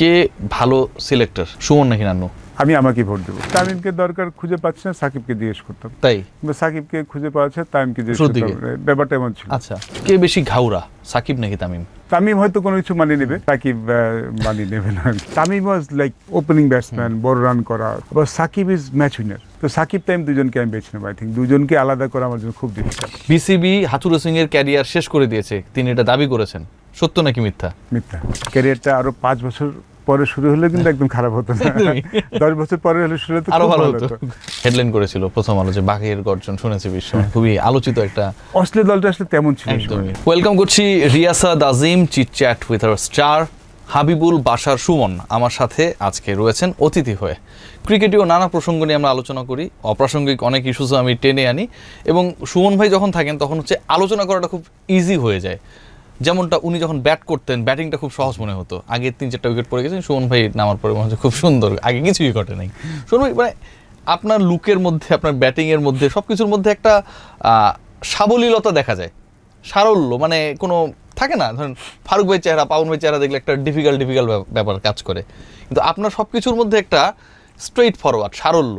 কে ভালো সিলেক্টর, সুমন নাকি নান্নু? আমি আমাকে ভোট দেবো। তামিমকে দরকার খুঁজে পাচ্ছি না, সাকিবকে জিজ্ঞেস করতাম। তাই সাকিবকে খুঁজে পাওয়া যাচ্ছে, তামিমকে জিজ্ঞেস করতাম। ব্যাপারটা এমন ছিল। আচ্ছা, কে বেশি ঘাউরা, সাকিব নাকি তামিম? তামিম হয়তো কোনো কিছু মানিয়ে নেবে, সাকিব মানিয়ে নেবে না। Tamim was like opening batsman, বড় রান করা। আবার সাকিব ইজ ম্যাচ উইনার। তো সাকিব তামিম দুজনকে আমি বেছে নেব। আই থিঙ্ক দুজনকে আলাদা করা আমার জন্য খুব ডিফিকাল্ট। বিসিবি হাথুরু সিং এর ক্যারিয়ার শেষ করে দিয়েছে, তিনি এটা দাবি করেছেন, সত্য নাকি মিথ্যা? মিথ্যা। ক্যারিয়ারটা আরো 5 বছর পরে শুরু হলে কিন্তু একদম খারাপ হতো না। 10 বছর পরে হলে শুরু হলে আরো ভালো হতো। হেডলাইন করেছিল প্রথম আলো যে বাঘের গর্জন শুনেছে বিশ্ব, খুবই আলোচিত একটা। অস্ট্রেলিয়া দলটা আসলে তেমন ছিল। একদমই। ওয়েলকাম করছি Riasad Azim, chit chat with our star Habibul Bashar Sumon আমার সাথে আজকে রয়েছেন অতিথি হয়ে। ক্রিকেটীয় নানা প্রসঙ্গ নিয়ে আমরা আলোচনা করি, অপ্রাসঙ্গিক অনেক ইস্যুসও আমি টেনে আনি, এবং সুমন ভাই যখন থাকেন তখন হচ্ছে আলোচনা করাটা খুব ইজি হয়ে যায়। যেমনটা উনি যখন ব্যাট করতেন, ব্যাটিংটা খুব সহজ মনে হতো। আগে 3-4টা উইকেট পড়ে গেছেন, সুমন ভাই নামার পরে মনে হচ্ছে খুব সুন্দর, আগে কিছুই ঘটে নাই। সুমন ভাই মানে আপনার লুকের মধ্যে, আপনার ব্যাটিংয়ের মধ্যে, সব কিছুর মধ্যে একটা সাবলীলতা দেখা যায়, সারল্য, মানে কোনো থাকে না, ধরেন ফারুক ভাই চেহারা, পাউন ভাই চেহারা দেখলে একটা ডিফিকাল্ট ব্যাপার কাজ করে, কিন্তু আপনার সব কিছুর মধ্যে একটা স্ট্রেইট ফরওয়ার্ড সারল্য,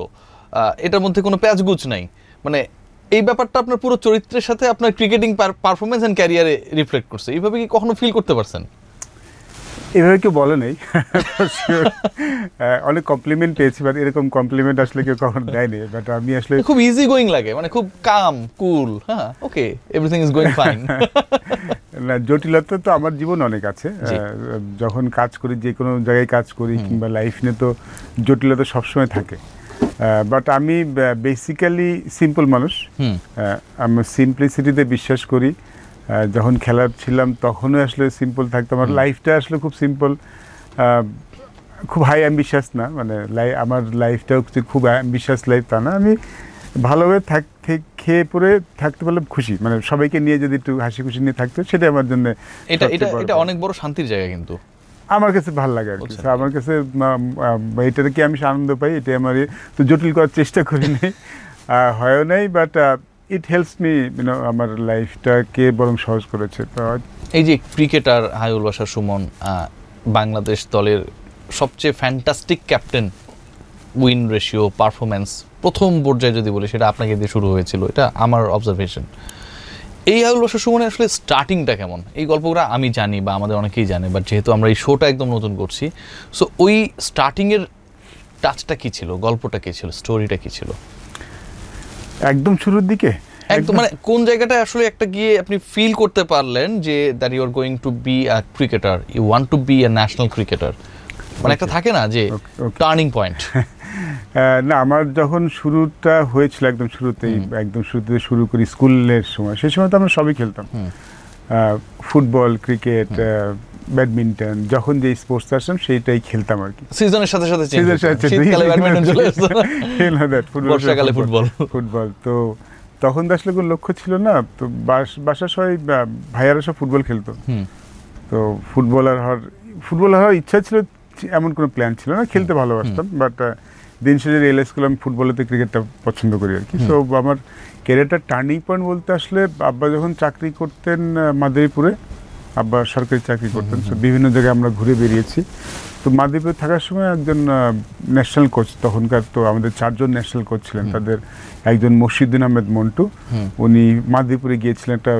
এটার মধ্যে কোনো প্যাচগুচ নাই। মানে এই ব্যাপারটা আপনার পুরো চরিত্রের সাথে আপনার ক্রিকেটিং পারফরমেন্স এন্ড ক্যারিয়ারে রিফ্লেক্ট করছে। এইভাবে কি কখনো ফিল করতে পারছেন? এভাবে কেউ বলে নেই। অনেক কমপ্লিমেন্ট পেয়েছি, বাট এরকম কমপ্লিমেন্ট আসলে কেউ কখনো দেয়নি। বাট আমি আসলে খুব ইজি গোয়িং লাগে, মানে খুব কাম কুল, হ্যাঁ ওকে এভরিথিং ইজ গোয়িং ফাইন। না, জটিলতা তো আমার জীবন অনেক আছে। যখন কাজ করি, যে কোনো জায়গায় কাজ করি কিংবা লাইফ নিয়ে, তো জটিলতা সবসময় থাকে। বাট আমি বেসিক্যালি সিম্পল মানুষ। আমি সিম্পলিসিটিতে বিশ্বাস করি। যখন খেলার ছিলাম তখনও আসলে সিম্পল থাকতো। আমার লাইফটা আসলে খুব সিম্পল, খুব হাই অ্যাম্বিশাস না। মানে আমার লাইফটাও খুব অ্যাম্বিশাস লাইফ তা না। আমি ভালোভাবে খেয়ে পরে থাকতে পারলে খুশি, মানে সবাইকে নিয়ে যদি একটু হাসি খুশি নিয়ে থাকতো, সেটাই আমার জন্য এটা অনেক বড় শান্তির জায়গা। কিন্তু আমার কাছে ভালো লাগে আর কি। আমার কাছে এটাতে কি আমি আনন্দ পাই, এটাই আমার। তো জটিল করার চেষ্টা করি নাই, হয়ও নাই, বাট ইট হেল্পস মি, আমার লাইফটাকে বরং সহজ করেছে। এই যে ক্রিকেটার হাবিবুল বাশার সুমন, বাংলাদেশ দলের সবচেয়ে fantastic captain, win ratio, performance, প্রথম পর্যায়ে যদি বলি সেটা আপনাকে দিয়ে শুরু হয়েছিল, এটা আমার অবজারভেশন। এই হাবিবুল বাশার সুমনের আসলে স্টার্টিংটা কেমন? এই গল্পটা আমি জানি বা আমাদের অনেকেই জানে, বাট যেহেতু আমরা এই শোটা একদম নতুন করছি, সো ওই স্টার্টিংয়ের টাচটা কী ছিল, গল্পটা কী ছিল, স্টোরিটা কী ছিল? একদম শুরুর দিকে একদম, মানে কোন জায়গাটা আসলে একটা গিয়ে আপনি ফিল করতে পারলেন যে that you are going to be a cricketer, you want to be a national cricketer, মানে একটা থাকে না যে টার্নিং পয়েন্ট? না, আমার যখন শুরুটা হয়েছিল একদম শুরুতে শুরু করি স্কুলের সময়, সেই সময় তো আমরা সবই খেলতাম, ফুটবল, ক্রিকেট, ব্যাডমিন্টন, যখন যে স্পোর্টস আসতাম সেইটাই খেলতাম আর কি। সিজনের সাথে সাথে শীতকালে ব্যাডমিন্টন চলে আসতো, বর্ষাকালে ফুটবল। তো তখন তো আসলে কোনো লক্ষ্য ছিল না। তো বাসার সবাই ভাইয়ারা সব ফুটবল খেলতো। তো ফুটবলার হওয়ার ইচ্ছা ছিল, এমন কোনো প্ল্যান ছিল না। খেলতে ভালোবাসতাম, বাট দিন শেষে রিয়েলাইজ করলাম ফুটবলেতে ক্রিকেটটা পছন্দ করি আর কি। তো আমার ক্যারিয়ারটা টার্নিং পয়েন্ট বলতে আসলে আব্বা যখন চাকরি করতেন মাদারীপুরে, আব্বা সরকারি চাকরি করতেন, তো বিভিন্ন জায়গায় আমরা ঘুরে বেরিয়েছি। তো মাদারীপুরে থাকার সময় একজন ন্যাশনাল কোচ, তখনকার তো আমাদের 4 জন ন্যাশনাল কোচ ছিলেন, তাদের একজন মসজিউদ্দিন আহমেদ মন্টু, উনি মাদারীপুরে গিয়েছিলেন একটা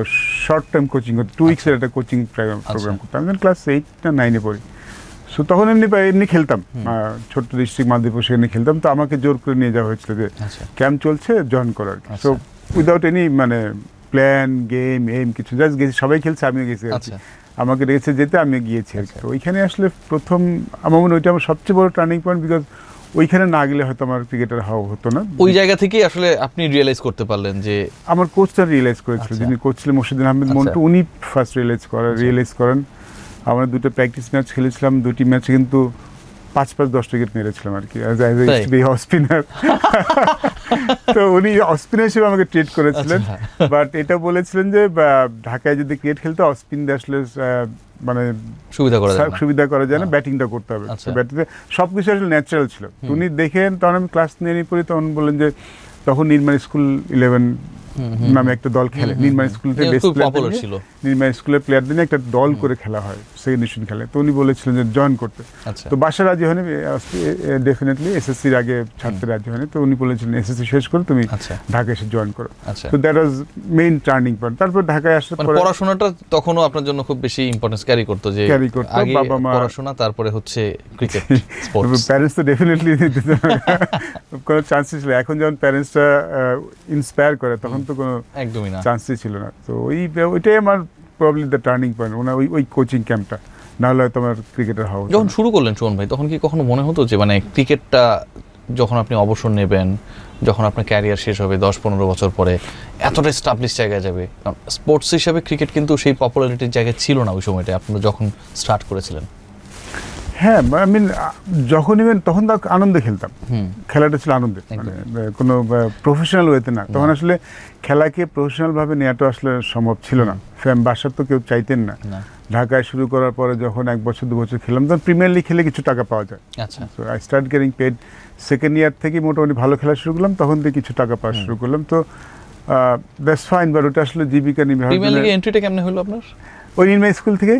শর্ট টাইম কোচিং করতে, 2 উইক্সের একটা কোচিং প্রোগ্রাম করতে। আমি ক্লাস 8 না 9-এ পড়ি। সো তখন এমনি খেলতাম, ছোট্ট ডিস্ট্রিক্ট মাদারীপুর, সেখানে খেলতাম। তো আমাকে জোর করে নিয়ে যাওয়া হয়েছিল যে ক্যাম্প চলছে, জয়েন করার। সো উইদাউট এনি মানে প্ল্যান, গেম কিছু, জাস্ট গেছি, সবাই খেলছে, আমিও গেছি আর কি। আমাকে ডেকেছে যেতে, আমি গিয়েছি আর কি। তো ওইখানে আসলে প্রথম আমার মনে হয় ওইটা আমার সবচেয়ে বড় টার্নিং পয়েন্ট, বিকজ ওইখানে না গেলে হয়তো আমার ক্রিকেটার হওয়া হতো না। ওই জায়গা থেকেই আসলে আপনি রিয়েলাইজ করতে পারলেন যে আমার কোচটা রিয়েলাইজ করেছিল, যিনি কোচ ছিলেন মসজিউদ্দিন আহমেদ মন্টু, উনি ফার্স্ট রিয়েলাইজ করেন। আমরা 2টা প্র্যাকটিস ম্যাচ খেলেছিলাম, 2টি ম্যাচে কিন্তু 5-10 উইকেট মেরেছিলাম আর কি, স্পিনার। তো উনি স্পিনার হিসেবে আমাকে ট্রিট করেছিলেন, বাট এটা বলেছিলেন যে ঢাকায় যদি ক্রিকেট খেলতে স্পিন দিয়ে আসলে মানে সুবিধা করা যায় না, ব্যাটিংটা করতে হবে। ব্যাটিংয়ে সবকিছু আসলে ন্যাচারাল ছিল। উনি দেখেন, তখন আমি ক্লাস 9-এ পড়ি, তখন বললেন যে তখন নির্মাণ স্কুল 11 নামে একটা দল খেলে, নির্মাণ স্কুলতে বেস্ট পপুলার ছিল, নির্মাণ স্কুলের প্লেয়ারদের নিয়ে একটা দল করে খেলা হয়, সেকেন্ড ডিভিশন খেলে। তো উনি বলেছিলেন যে জয়েন করতে। আচ্ছা তো বাসা রাজি হয়নি, ডেফিনেটলি এসএসসির আগে ছাড়তে রাজি হয়নি। তো উনি বলেছিলেন এসএসসি শেষ করে তুমি আচ্ছা ঢাকা এসে জয়েন করো। আচ্ছা, তো that was main turning point. তারপর ঢাকায় আসার মানে পরে পড়াশোনাটা তখনও আপনার জন্য খুব বেশি ইম্পর্টেন্স ক্যারি করতো, যে ক্যারি করতো, আগে বাবা মা পড়াশোনা তারপরে হচ্ছে ক্রিকেট স্পোর্টস। প্যারেন্টস তো ডেফিনেটলি কোনো চান্সই ছিল। এখন যখন প্যারেন্টসরা ইন্সপায়ার করে তখন তো কোনো একদমই না, চান্সই ছিল না। তো ওইটাই আমার প্রবলি দ্য টার্নিং পয়েন্ট, ওনার ওই কোচিং ক্যাম্পটা, নাহলে হয়তো আমার ক্রিকেটার হওয়া হতো যখন না। শুরু করলেন সুমন ভাই, তখন কি কখনো মনে হতো যে মানে ক্রিকেটটা যখন আপনি অবসর নেবেন, যখন আপনার ক্যারিয়ার শেষ হবে 10-15 বছর পরে, এতটা স্টাবলিশ জায়গায় যাবে? স্পোর্টস হিসাবে ক্রিকেট কিন্তু সেই পপুলারিটির জায়গায় ছিল না ওই সময়টা আপনারা যখন স্টার্ট করেছিলেন। হ্যাঁ, আই মিন যখন ইভেন তখন তো আনন্দে খেলতাম, খেলাটা ছিল আনন্দে, মানে কোনো প্রফেশনাল ওয়েতে না। তখন আসলে খেলাকে প্রফেশনাল ভাবে নেওয়াটা আসলে সম্ভব ছিল না। বাসার তো কেউ চাইতেন না। ঢাকায় শুরু করার পরে যখন 1 বছর 2 বছর খেলাম, তখন প্রিমিয়ার লিগ খেলে কিছু টাকা পাওয়া যায়। আচ্ছা, so I start getting paid. Second year থেকে মোটামুটি ভালো খেলা শুরু করলাম, তখন থেকে কিছু টাকা পাওয়া শুরু করলাম। তো দ্যাটস ফাইন, বাট ওটা আসলে জীবিকা নির্বাহ। প্রিমিয়ার লিগে এন্ট্রিটা কেমনে হলো আপনার? ওই নির্মাণ স্কুল থেকে।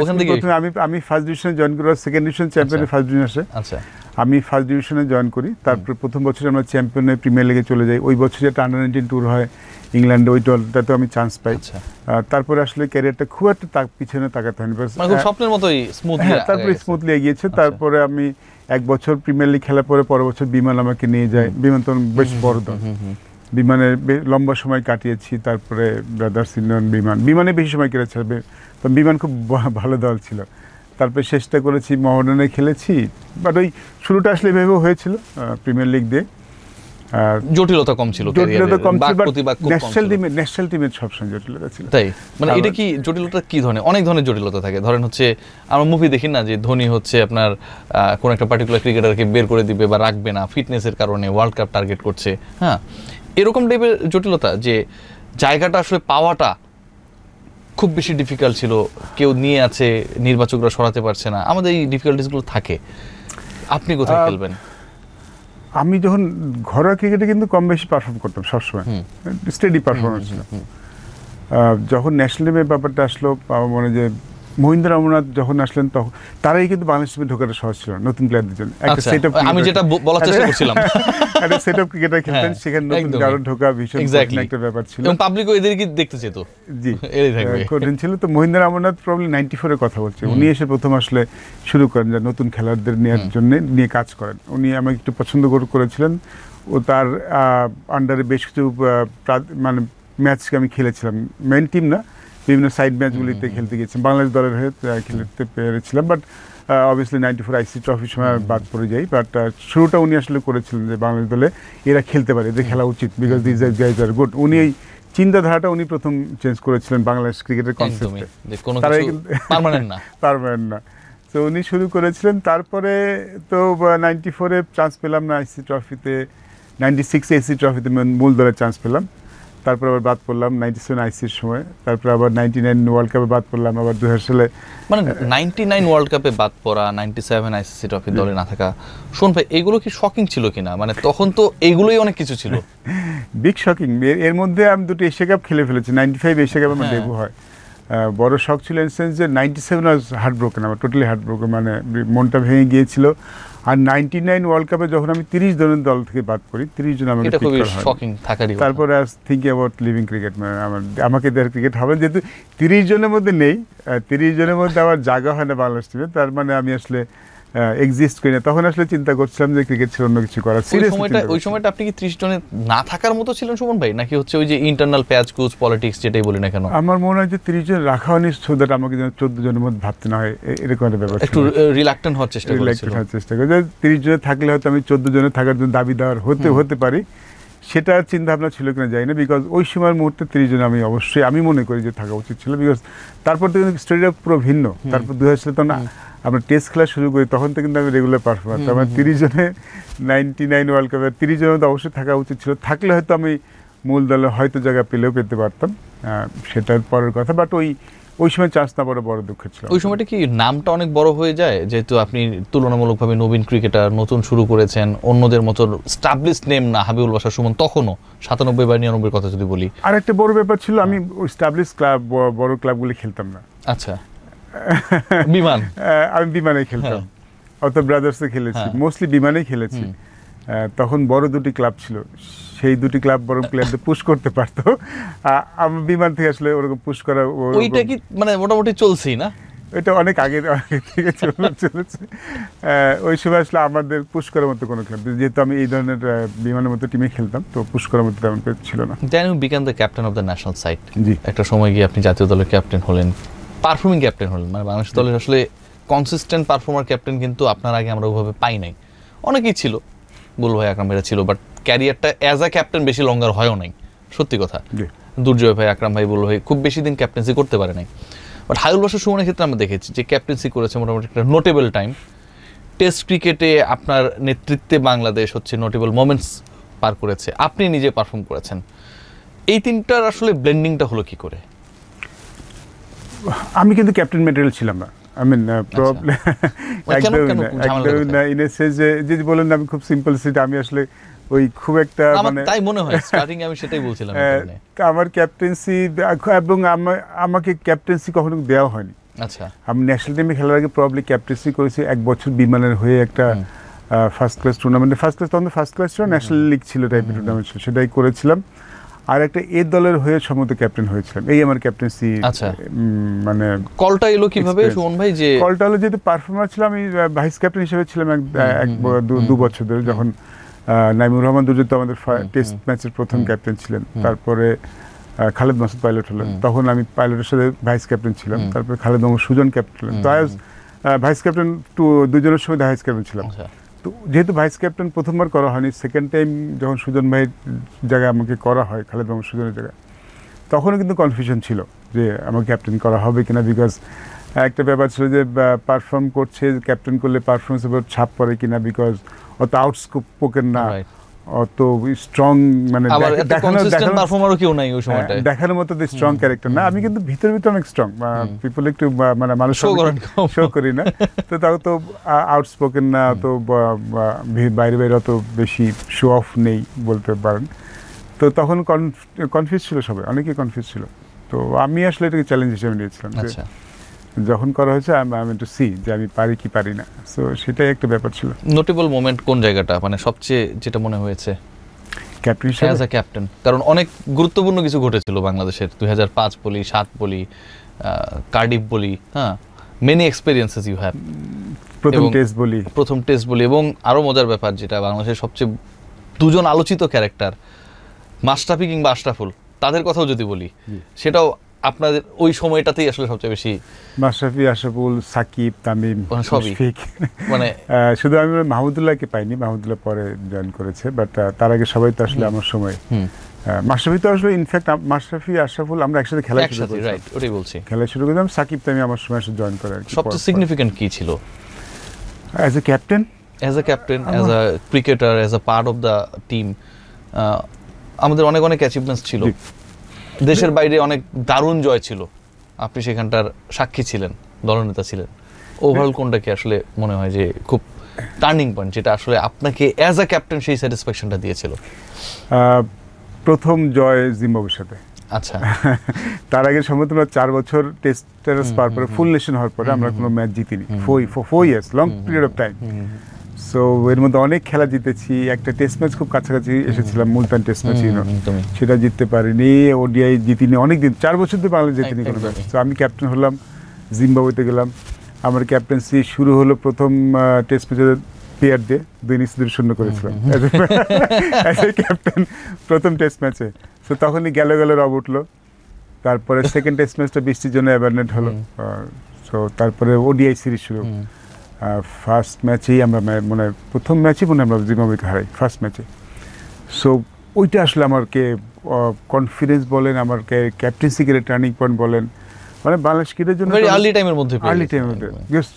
ওখান থেকেই? প্রথমে আমি ফার্স্ট ডিভিশনে জয়েন করি, সেকেন্ড ডিভিশন চ্যাম্পিয়নে ফার্স্ট ডিভিশন আসে। আচ্ছা, আমি ফার্স্ট ডিভিশনে জয়েন করি। তারপর প্রথম বছরে আমরা চ্যাম্পিয়নে প্রিমিয়ার লিগে চলে যাই। ওই বছরে একটা আন্ডার 19 ট্যুর হয় ইংল্যান্ডে, ওই দলটাতে আমি চান্স পাই। আচ্ছা, তারপরে আসলে ক্যারিয়ারটা খুব একটা পিছনে তাকাতে হয়নি, মানে খুব স্বপ্নের মতোই স্মুথলি। হ্যাঁ, তারপরে স্মুথলি এগিয়েছে। তারপরে আমি 1 বছর প্রিমিয়ার লিগ খেলার পরে পরের বছর বিমান আমাকে নিয়ে যায়। বিমান তো বেশ বড় দল, বিমানে লম্বা সময় কাটিয়েছি। তারপরে ব্রাদার্স ইউনিয়ন, বিমানে বেশি সময় কেটেছে। তো বিমান খুব ভালো দল ছিল। তারপরে চেষ্টা করেছি, মোহামেডানে খেলেছি, বাট ওই শুরুটা আসলে এভাবেও হয়েছিল প্রিমিয়ার লিগ দিয়ে। আর জটিলতা কম ছিল, জটিলতা কম ছিল, ন্যাশনাল টিমের সবসময় জটিলতা ছিল। তাই মানে এটা কি জটিলতা কি ধরনের? অনেক ধরনের জটিলতা থাকে। ধরেন হচ্ছে আমরা মুভি দেখি না যে ধোনি হচ্ছে আপনার কোন একটা পার্টিকুলার ক্রিকেটারকে বের করে দিবে বা রাখবে না ফিটনেসের কারণে, ওয়ার্ল্ড কাপ টার্গেট করছে। হ্যাঁ, এরকম টাইপের জটিলতা, যে জায়গাটা আসলে পাওয়াটা খুব বেশি ডিফিকাল্ট ছিল, কেউ নিয়ে আছে, নির্বাচকরা সরাতে পারছে না, আমাদের এই ডিফিকাল্টিসগুলো থাকে। আপনি কোথায় খেলবেন? আমি যখন ঘরোয়া ক্রিকেটে কিন্তু কম বেশি পারফর্ম করতাম সবসময়, স্টেডি পারফরমেন্স ছিল। যখন ন্যাশনাল টিমের ব্যাপারটা আসলো, আমার মনে যে মহিন্দ্র অমরনাথ যখন আসলেন, তখন তারাই কিন্তু বাংলাদেশ টিমে ঢোকাটা সহজ ছিল নতুন প্লেয়ারদের জন্য। আমি যেটা বলার চেষ্টা করছিলাম, একটা সেটআপ ক্রিকেটার খেলতেন, সেখানে নতুন কারণ ঢোকা ভীষণ কঠিন একটা ব্যাপার ছিল, এবং পাবলিকও এদেরকে দেখতে চেত। জি, কঠিন ছিল। তো মহিন্দ্র অমরনাথ প্রবলি 94 এর কথা বলছে, উনি এসে প্রথম আসলে শুরু করেন যে নতুন খেলোয়াড়দের নেওয়ার জন্য নিয়ে কাজ করেন। উনি আমাকে একটু পছন্দ করেছিলেন। ও তার আন্ডারে বেশ কিছু মানে ম্যাচকে আমি খেলেছিলাম, মেইন টিম না, বিভিন্ন সাইড ম্যাচগুলিতে খেলতে গিয়েছিলাম, বাংলাদেশ দলের হয়ে খেলতে পেরেছিলাম। বাট অবভিয়াসলি 94 আইসিসি ট্রফির সময় বাদ পড়ে যাই। বাট শুরুটা উনি আসলে করেছিলেন যে বাংলাদেশ দলে এরা খেলতে পারে, এদের খেলা উচিত, because this guys are good. উনি এই চিন্তাধারাটা উনি প্রথম চেঞ্জ করেছিলেন বাংলাদেশ ক্রিকেটের কনসেপ্টে। পার্মানেন্ট না। তো উনি শুরু করেছিলেন। তারপরে তো 94-এ চান্স পেলাম না আইসিসি ট্রফিতে, 96-এ আইসিসি ট্রফিতে মূল দলে চান্স পেলাম। তারপর আবার বাদ পড়লাম 97 আইসির সময়। তারপর আবার 99 ওয়ার্ল্ড কাপে বাদ পড়লাম, আবার 2000 সালে। মানে 99 ওয়ার্ল্ড কাপে বাদ পড়া, 97 আইসিসি ট্রফি দলে না থাকা, শোন ভাই, এগুলো কি শকিং ছিল কিনা? মানে তখন তো এগুলোই অনেক কিছু ছিল, বিগ শকিং। এর মধ্যে আমি 2টি এশিয়া কাপ খেলে ফেলেছি, 95 এশিয়া কাপ আমার ডেবিউ হয়। বড় শখ ছিল ইন সেন্স যে 97 ওয়াজ হার্ট ব্রোকেন, আমার টোটালি হার্ট ব্রোকেন, মানে মনটা ভেঙে গিয়েছিল। আর 99 ওয়ার্ল্ড কাপে যখন আমি 30 জনের দল থেকে বাদ করি, 30 জন আমাকে পিক করা হয়। তারপরে থিঙ্কিং অ্যাবাউট লিভিং ক্রিকেট, মানে আমাকে দেয়ার ক্রিকেট হবে, যেহেতু 30 জনের মধ্যে নেই, 30 জনের মধ্যে আমার জায়গা হয় না বাংলাদেশ টিমে, তার মানে আমি আসলে এক্সিস্ট করি না। তখন আসলে চিন্তা করছিলাম যে ক্রিকেট ছিল অন্য কিছু করা। ওই সময়টা আপনি কি 30 জনে না থাকার মতো ছিলেন সুমন ভাই, নাকি হচ্ছে ওই যে ইন্টারনাল প্যাচ কুচ পলিটিক্স যেটাই বলি না কেন? আমার মনে হয় যে 30 জন রাখা হয়নি, সো দ্যাট আমাকে যেন 14 জনের মধ্যে ভাবতে না হয়, এরকম একটা ব্যাপার। একটু রিল্যাক্টেন্ট হওয়ার চেষ্টা করি। 30 জনে থাকলে হয়তো আমি 14 জনে থাকার জন্য দাবিদার হতে পারি, সেটা চিন্তা ভাবনা ছিল কিনা জানি না। বিকজ ওই সময়ের মুহূর্তে 30 জন আমি অবশ্যই আমি মনে করি যে থাকা উচিত ছিল। বিকজ তারপর তো কিন্তু স্টোরিটা পুরো ভিন্ন। তারপর 2000 সালে তো না আমরা টেস্ট খেলা শুরু করি, তখন তো কিন্তু আমি রেগুলার পারফর্মার। আমার 30 জনে 99 ওয়ার্ল্ড কাপে 30 জনের তো অবশ্যই থাকা উচিত ছিল। থাকলে হয়তো আমি মূল দলে হয়তো জায়গা পেতে পারতাম, সেটার পরের কথা। বাট ওই সময় চান্স না বড় বড় দুঃখ ছিল। ওই সময়টা কি নামটা অনেক বড় হয়ে যায়, যেহেতু আপনি তুলনামূলকভাবে নবীন ক্রিকেটার, নতুন শুরু করেছেন, অন্যদের মতো স্টাবলিশড নেম না হাবিবুল বাশার সুমন তখনও 97 বা 99 কথা যদি বলি। আর একটা বড় ব্যাপার ছিল, আমি স্টাবলিশ ক্লাব বড় ক্লাবগুলি খেলতাম না। আচ্ছা, বিমান আমি বিমানে খেলতাম, অত ব্রাদার্সে খেলেছি, মোস্টলি বিমানেই খেলেছি। তখন বড় দুটি ক্লাব ছিল, সেই দুটি ক্লাব বরং প্লেয়ারদের পুশ করতে পারতো। আমি বিমান থেকে আসলে ওরকম পুশ করা, ওইটা কি মানে মোটামুটি চলছেই না? এটা অনেক আগে থেকে চলেছে। ওই সময় আসলে আমাদের পুশ করার মতো কোনো ক্লাব, যেহেতু আমি এই ধরনের বিমানের মতো টিমে খেলতাম, তো পুশ করার মতো তেমন ছিল না। Then you become the captain of the national side. জি, একটা সময় গিয়ে আপনি জাতীয় দলের ক্যাপ্টেন হলেন, পারফর্মিং ক্যাপ্টেন হলেন, মানে বাংলাদেশ দলের আসলে কনসিস্টেন্ট পারফর্মার ক্যাপ্টেন কিন্তু আপনার আগে আমরা ওইভাবে পাই নাই। অনেকেই ছিল, বুল ভাই, আকরাম ভাইরা ছিল, বাট ক্যারিয়ারটা অ্যাজ আ ক্যাপ্টেন বেশি লঙ্গার হয়ও নাই, সত্যি কথা। দুর্জয় ভাই, আকরাম ভাই, বুল ভাই খুব বেশি দিন ক্যাপ্টেন্সি করতে পারে নাই। বাট হাবিবুল বাশার সুমনের ক্ষেত্রে আমরা দেখেছি যে ক্যাপ্টেন্সি করেছে মোটামুটি একটা নোটেবল টাইম। টেস্ট ক্রিকেটে আপনার নেতৃত্বে বাংলাদেশ হচ্ছে নোটেবল মোমেন্টস পার করেছে, আপনি নিজে পারফর্ম করেছেন। এই তিনটার আসলে ব্লেন্ডিংটা হলো কি করে? আমি কিন্তু ক্যাপ্টেন ম্যাটেরিয়াল ছিলাম না। আই মিন প্রবলেম একদমই না, ইন এ সেন্স যে বলেন না, আমি খুব সিম্পল সিট। আমি আসলে ওই খুব একটা মানে তাই মনে হয়, স্টার্টিং আমি সেটাই বলছিলাম। আমার ক্যাপ্টেন্সি এবং আমাকে ক্যাপ্টেন্সি কখনো দেওয়া হয়নি। আচ্ছা, আমি ন্যাশনাল টিমে খেলার আগে প্রবলি ক্যাপ্টেন্সি করেছি 1 বছর বিমানের হয়ে একটা ফার্স্ট ক্লাস টুর্নামেন্টে। তখন ফার্স্ট ক্লাস ছিল, ন্যাশনাল লিগ ছিল টাইপের টুর্নামেন্ট ছিল, সেটাই করেছিলাম। আর একটা এ দলের হয়ে সম্মত ক্যাপ্টেন হয়েছিলাম। এই আমার ক্যাপ্টেন্সি। আচ্ছা, মানে কলটা এলো কিভাবে সুমন ভাই? যে কলটা হলো, যেহেতু পারফর্মার ছিলাম, আমি ভাইস ক্যাপ্টেন হিসেবে ছিলাম 2 বছর ধরে। যখন নাইমুর রহমান দুর্জয় তো আমাদের টেস্ট ম্যাচের প্রথম ক্যাপ্টেন ছিলেন, তারপরে খালেদ মাসুদ পাইলট হলেন, তখন আমি পাইলটের সাথে ভাইস ক্যাপ্টেন ছিলাম, তারপরে খালেদ মাহমুদ সুজন ক্যাপ্টেন হলেন। তো ভাইস ক্যাপ্টেন দুজনের সময় ভাইস ক্যাপ্টেন ছিলাম। তো যেহেতু ভাইস ক্যাপ্টেন প্রথমবার করা হয়নি, সেকেন্ড টাইম যখন সুজন ভাইয়ের জায়গায় আমাকে করা হয়, খালেদ মাহমুদ সুজনের জায়গায়, তখনও কিন্তু কনফিউশন ছিল যে আমাকে ক্যাপ্টেন করা হবে কিনা। বিকজ একটা ব্যাপার ছিল যে পারফর্ম করছে, ক্যাপ্টেন করলে পারফরমেন্সের উপর ছাপ পড়ে কিনা, বিকজ অত আউটস্পোকেন না, অত স্ট্রং, মানে দেখানোর মতো স্ট্রং ক্যারেক্টার না। আমি কিন্তু ভিতরে অনেক স্ট্রং, পিপল একটু মানে মানুষ শো করি না, তো তাও তো আউটস্পোকেন না, তো বাইরে অত বেশি শো অফ নেই বলতে পারেন। তো তখন কনফিউজ ছিল সবাই, অনেকেই কনফিউজ ছিল। তো আমি আসলে এটাকে চ্যালেঞ্জ হিসেবে নিয়েছিলাম, যখন করা হয়েছে আমি একটু সি যে আমি পারি কি পারি না। সো সেটাই একটা ব্যাপার ছিল। নোটেবল মোমেন্ট কোন জায়গাটা, মানে সবচেয়ে যেটা মনে হয়েছে ক্যাপ্টেন হিসেবে অ্যাজ আ ক্যাপ্টেন? কারণ অনেক গুরুত্বপূর্ণ কিছু ঘটেছিল বাংলাদেশের, 2005 বলি, 7 বলি, কার্ডিফ বলি, হ্যাঁ, মেনি এক্সপেরিয়েন্সেস ইউ হ্যাভ। প্রথম টেস্ট বলি, এবং আরো মজার ব্যাপার যেটা বাংলাদেশের সবচেয়ে দুজন আলোচিত ক্যারেক্টার মাশরাফি কিংবা আশরাফুল, তাদের কথাও যদি বলি, সেটাও আপনাদের ওই সময়টাতেই আসলে সবচেয়ে বেশি। মাশরাফি, আশরাফুল, সাকিব, তামিম, মুশফিক, মানে শুধু আমি মাহমুদুল্লাহকে পাইনি, মাহমুদুল্লাহ পরে জয়েন করেছে, বাট তার আগে সবাই তো আসলে আমার সময়। মাশরাফি তো আসলে ইনফ্যাক্ট মাশরাফি, আশরাফুল আমরা একসাথে খেলা শুরু করেছি, রাইট, ওটাই বলছি, খেলা শুরু করেছিলাম। সাকিব তামিম আমার সময় এসে জয়েন করে। সবচেয়ে সিগনিফিকেন্ট কি ছিল as a captain? As a captain, as a cricketer, as a part of the team, আমাদের অনেক অ্যাচিভমেন্টস ছিল, দেশের বাইরে অনেক দারুণ জয় ছিল, আপনি সেখানটার সাক্ষী ছিলেন, দলনেতা ছিলেন। ওভারঅল কোনটাকে আসলে মনে হয় যে খুব টার্নিং পয়েন্ট, যেটা আসলে আপনাকে অ্যাজ আ ক্যাপ্টেন সেই স্যাটিসফ্যাকশনটা দিয়েছিল? প্রথম জয় জিম্বাবুয়ের সাথে। আচ্ছা, তার আগে সম্ভবত 4 বছর টেস্ট পার পরে, ফুল নেশন হওয়ার পরে আমরা কোনো ম্যাচ জিতিনি। 4 years, long period of time. So এর মধ্যে অনেক খেলা জিতেছি, একটা টেস্ট ম্যাচ খুব কাছাকাছি এসেছিলাম, মুলতান টেস্ট ম্যাচ, সেটা জিততে পারিনি। ওডিআই জিতিনি অনেকদিন, 4 বছর ধরে বাংলাদেশ জিতিনি কোনো ম্যাচ। তো আমি ক্যাপ্টেন হলাম, জিম্বাবুয়েতে গেলাম। আমার ক্যাপ্টেন্সি শুরু হলো প্রথম টেস্ট ম্যাচে প্লেয়ার ডে, 2 ইনিংস 0 করেছিলাম অ্যাজ এ ক্যাপ্টেন প্রথম টেস্ট ম্যাচে। সো তখনই গেল রব উঠলো। তারপরে সেকেন্ড টেস্ট ম্যাচটা বৃষ্টির জন্য অ্যাবারনেট হলো। সো তারপরে ওডিআই সিরিজ শুরু। ফার্স্ট ম্যাচেই আমরা প্রথম ম্যাচই আমরা জিম্বাবুয়েকে হারাই ফার্স্ট ম্যাচে। সো ওইটা আসলে আমাকে কনফিডেন্স বলেন, আমার ক্যাপ্টেন্সিকে টার্নিং পয়েন্ট বলেন, মানে বাংলাদেশ ক্রিকেটের জন্য আর্লি টাইমের মধ্যে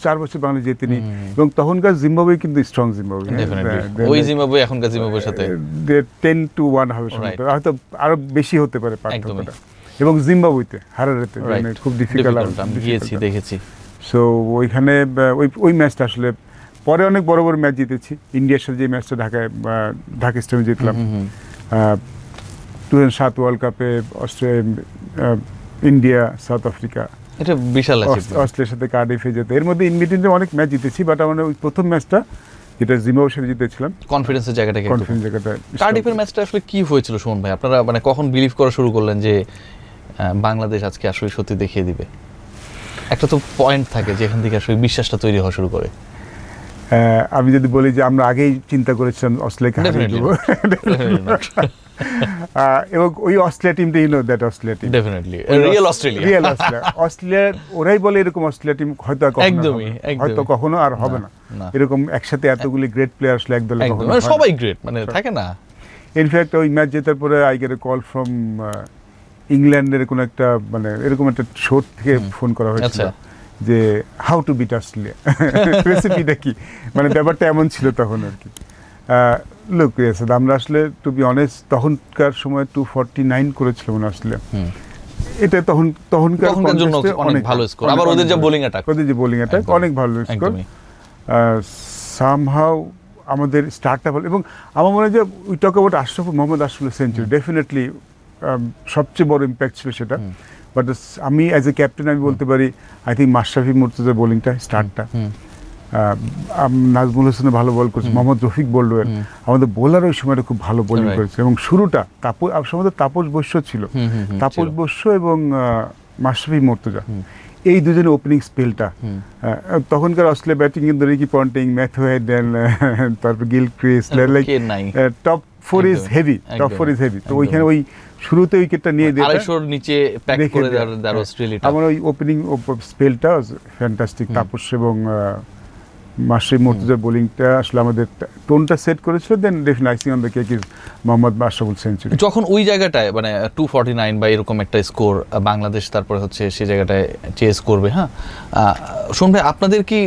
4 বছর বাংলাদেশ জেতেনি। এবং তখনকার জিম্বাবুয়ে কিন্তু স্ট্রং জিম্বাবুয়ে, ওই জিম্বাবুয়ে এখনকার জিম্বাবুয়ের সাথে 10-1 হবে সম্ভবত, হয়তো আরো বেশি হতে পারে পার্থক্যটা। এবং জিম্বাবুয়েতে হারারেতে মানে খুব ডিফিকাল্ট আমি গিয়েছি দেখেছি। সো ওইখানে ওই ম্যাচটা আসলে পরে অনেক বড় বড় ম্যাচ জিতেছি। ইন্ডিয়ার সাথে যে ম্যাচটা ঢাকা স্টেডিয়ামে জিতলাম, 2007 ওয়ার্ল্ড কাপে ইন্ডিয়া সাউথ আফ্রিকা, এটা বিশাল অস্ট্রেলিয়ার সাথে কার্ডিফে যেতে, এর মধ্যে ইন বিটুইনে অনেক ম্যাচ জিতেছি। বাট আমরা ওই প্রথম ম্যাচটা যেটা জিম্বাবুয়ের সাথে জিতেছিলাম, কনফিডেন্সের জায়গাটা জায়গাটা। কার্ডিফের ম্যাচটা আসলে কি হয়েছিল সুমন ভাই? আপনারা মানে কখন বিলিভ করা শুরু করলেন যে বাংলাদেশ আজকে আসলে সত্যি দেখিয়ে দিবে? একটা তো পয়েন্ট থাকে যেখান থেকে আসলে বিশ্বাসটা তৈরি হওয়া শুরু করে। আমি যদি বলি যে আমরা আগেই চিন্তা করেছিলাম অস্ট্রেলিয়াকে হারিয়ে দেবো, এবং ওই অস্ট্রেলিয়া টিমটা that Australia team definitely real Australia ওরাই বলে এরকম অস্ট্রেলিয়া টিম হয়তো কখনো আর হবে না এরকম একসাথে এতগুলি গ্রেট প্লেয়ার আসলে একদলে সবাই গ্রেট মানে থাকে না। ইনফ্যাক্ট ওই ম্যাচ জেতার পরে I get A call from ইংল্যান্ডের কোনো একটা মানে এরকম একটা শো থেকে ফোন করা হয়েছিল যে হাউ টু বিট অস্ট্রেলিয়া, রেসিপিটা কি, মানে ব্যাপারটা এমন ছিল তখন আর কি। লোক আমরা আসলে টু বি অনেস্ট তখনকার সময় 249 করেছিল মনে অস্ট্রেলিয়া। এটা তখনকার জন্য অনেক ভালো স্কোর, আবার ওদের যে বোলিং অ্যাটাক অনেক ভালো স্কোর। সামহাউ আমাদের স্টার্টটা ভালো, এবং আমার মনে হয় যে উই টক অ্যাবাউট মোহাম্মদ আশরাফুলের সেঞ্চুরি, ডেফিনেটলি সবচেয়ে বড় ইম্প্যাক্ট ছিল সেটা। বাট আমি অ্যাজ এ ক্যাপ্টেন আমি বলতে পারি আই থিঙ্ক মাশরাফি মুর্তজার বোলিংটা স্টার্টটা, নাজমুল হোসেন ভালো বল করেছে, মোহাম্মদ রফিক বলল, আমাদের বোলার ওই সময়টা খুব ভালো বোলিং করেছে। এবং শুরুটা তাপস বৈশ্য ছিল, তাপস বৈশ্য এবং মাশরাফি মুর্তজা, এই দুজনের ওপেনিং স্পেলটা। তখনকার অস্ট্রেলিয়া ব্যাটিং কিন্তু রিকি পন্টিং, ম্যাথু হেডেন, তারপর Gilchrist, like top four is heavy. তো ওইখানে ওই শুরুতে উইকেটটা নিয়ে দিয়ে নিচে প্যাক করে দেওয়ার অস্ট্রেলিয়া, আমার ওই ওপেনিং স্পেলটা ফ্যান্টাস্টিক। তাপস এবং মাশরাফি মুর্তজার বোলিংটা আসলে আমাদের টোনটা সেট করেছিল। Then definitely icing on the cake is Mohammad Ashraful century. যখন ওই জায়গাটায় মানে 249 বা এরকম একটা স্কোর বাংলাদেশ তারপরে হচ্ছে সেই জায়গাটায় চেস করবে, হ্যাঁ শোন ভাই, আপনাদের কি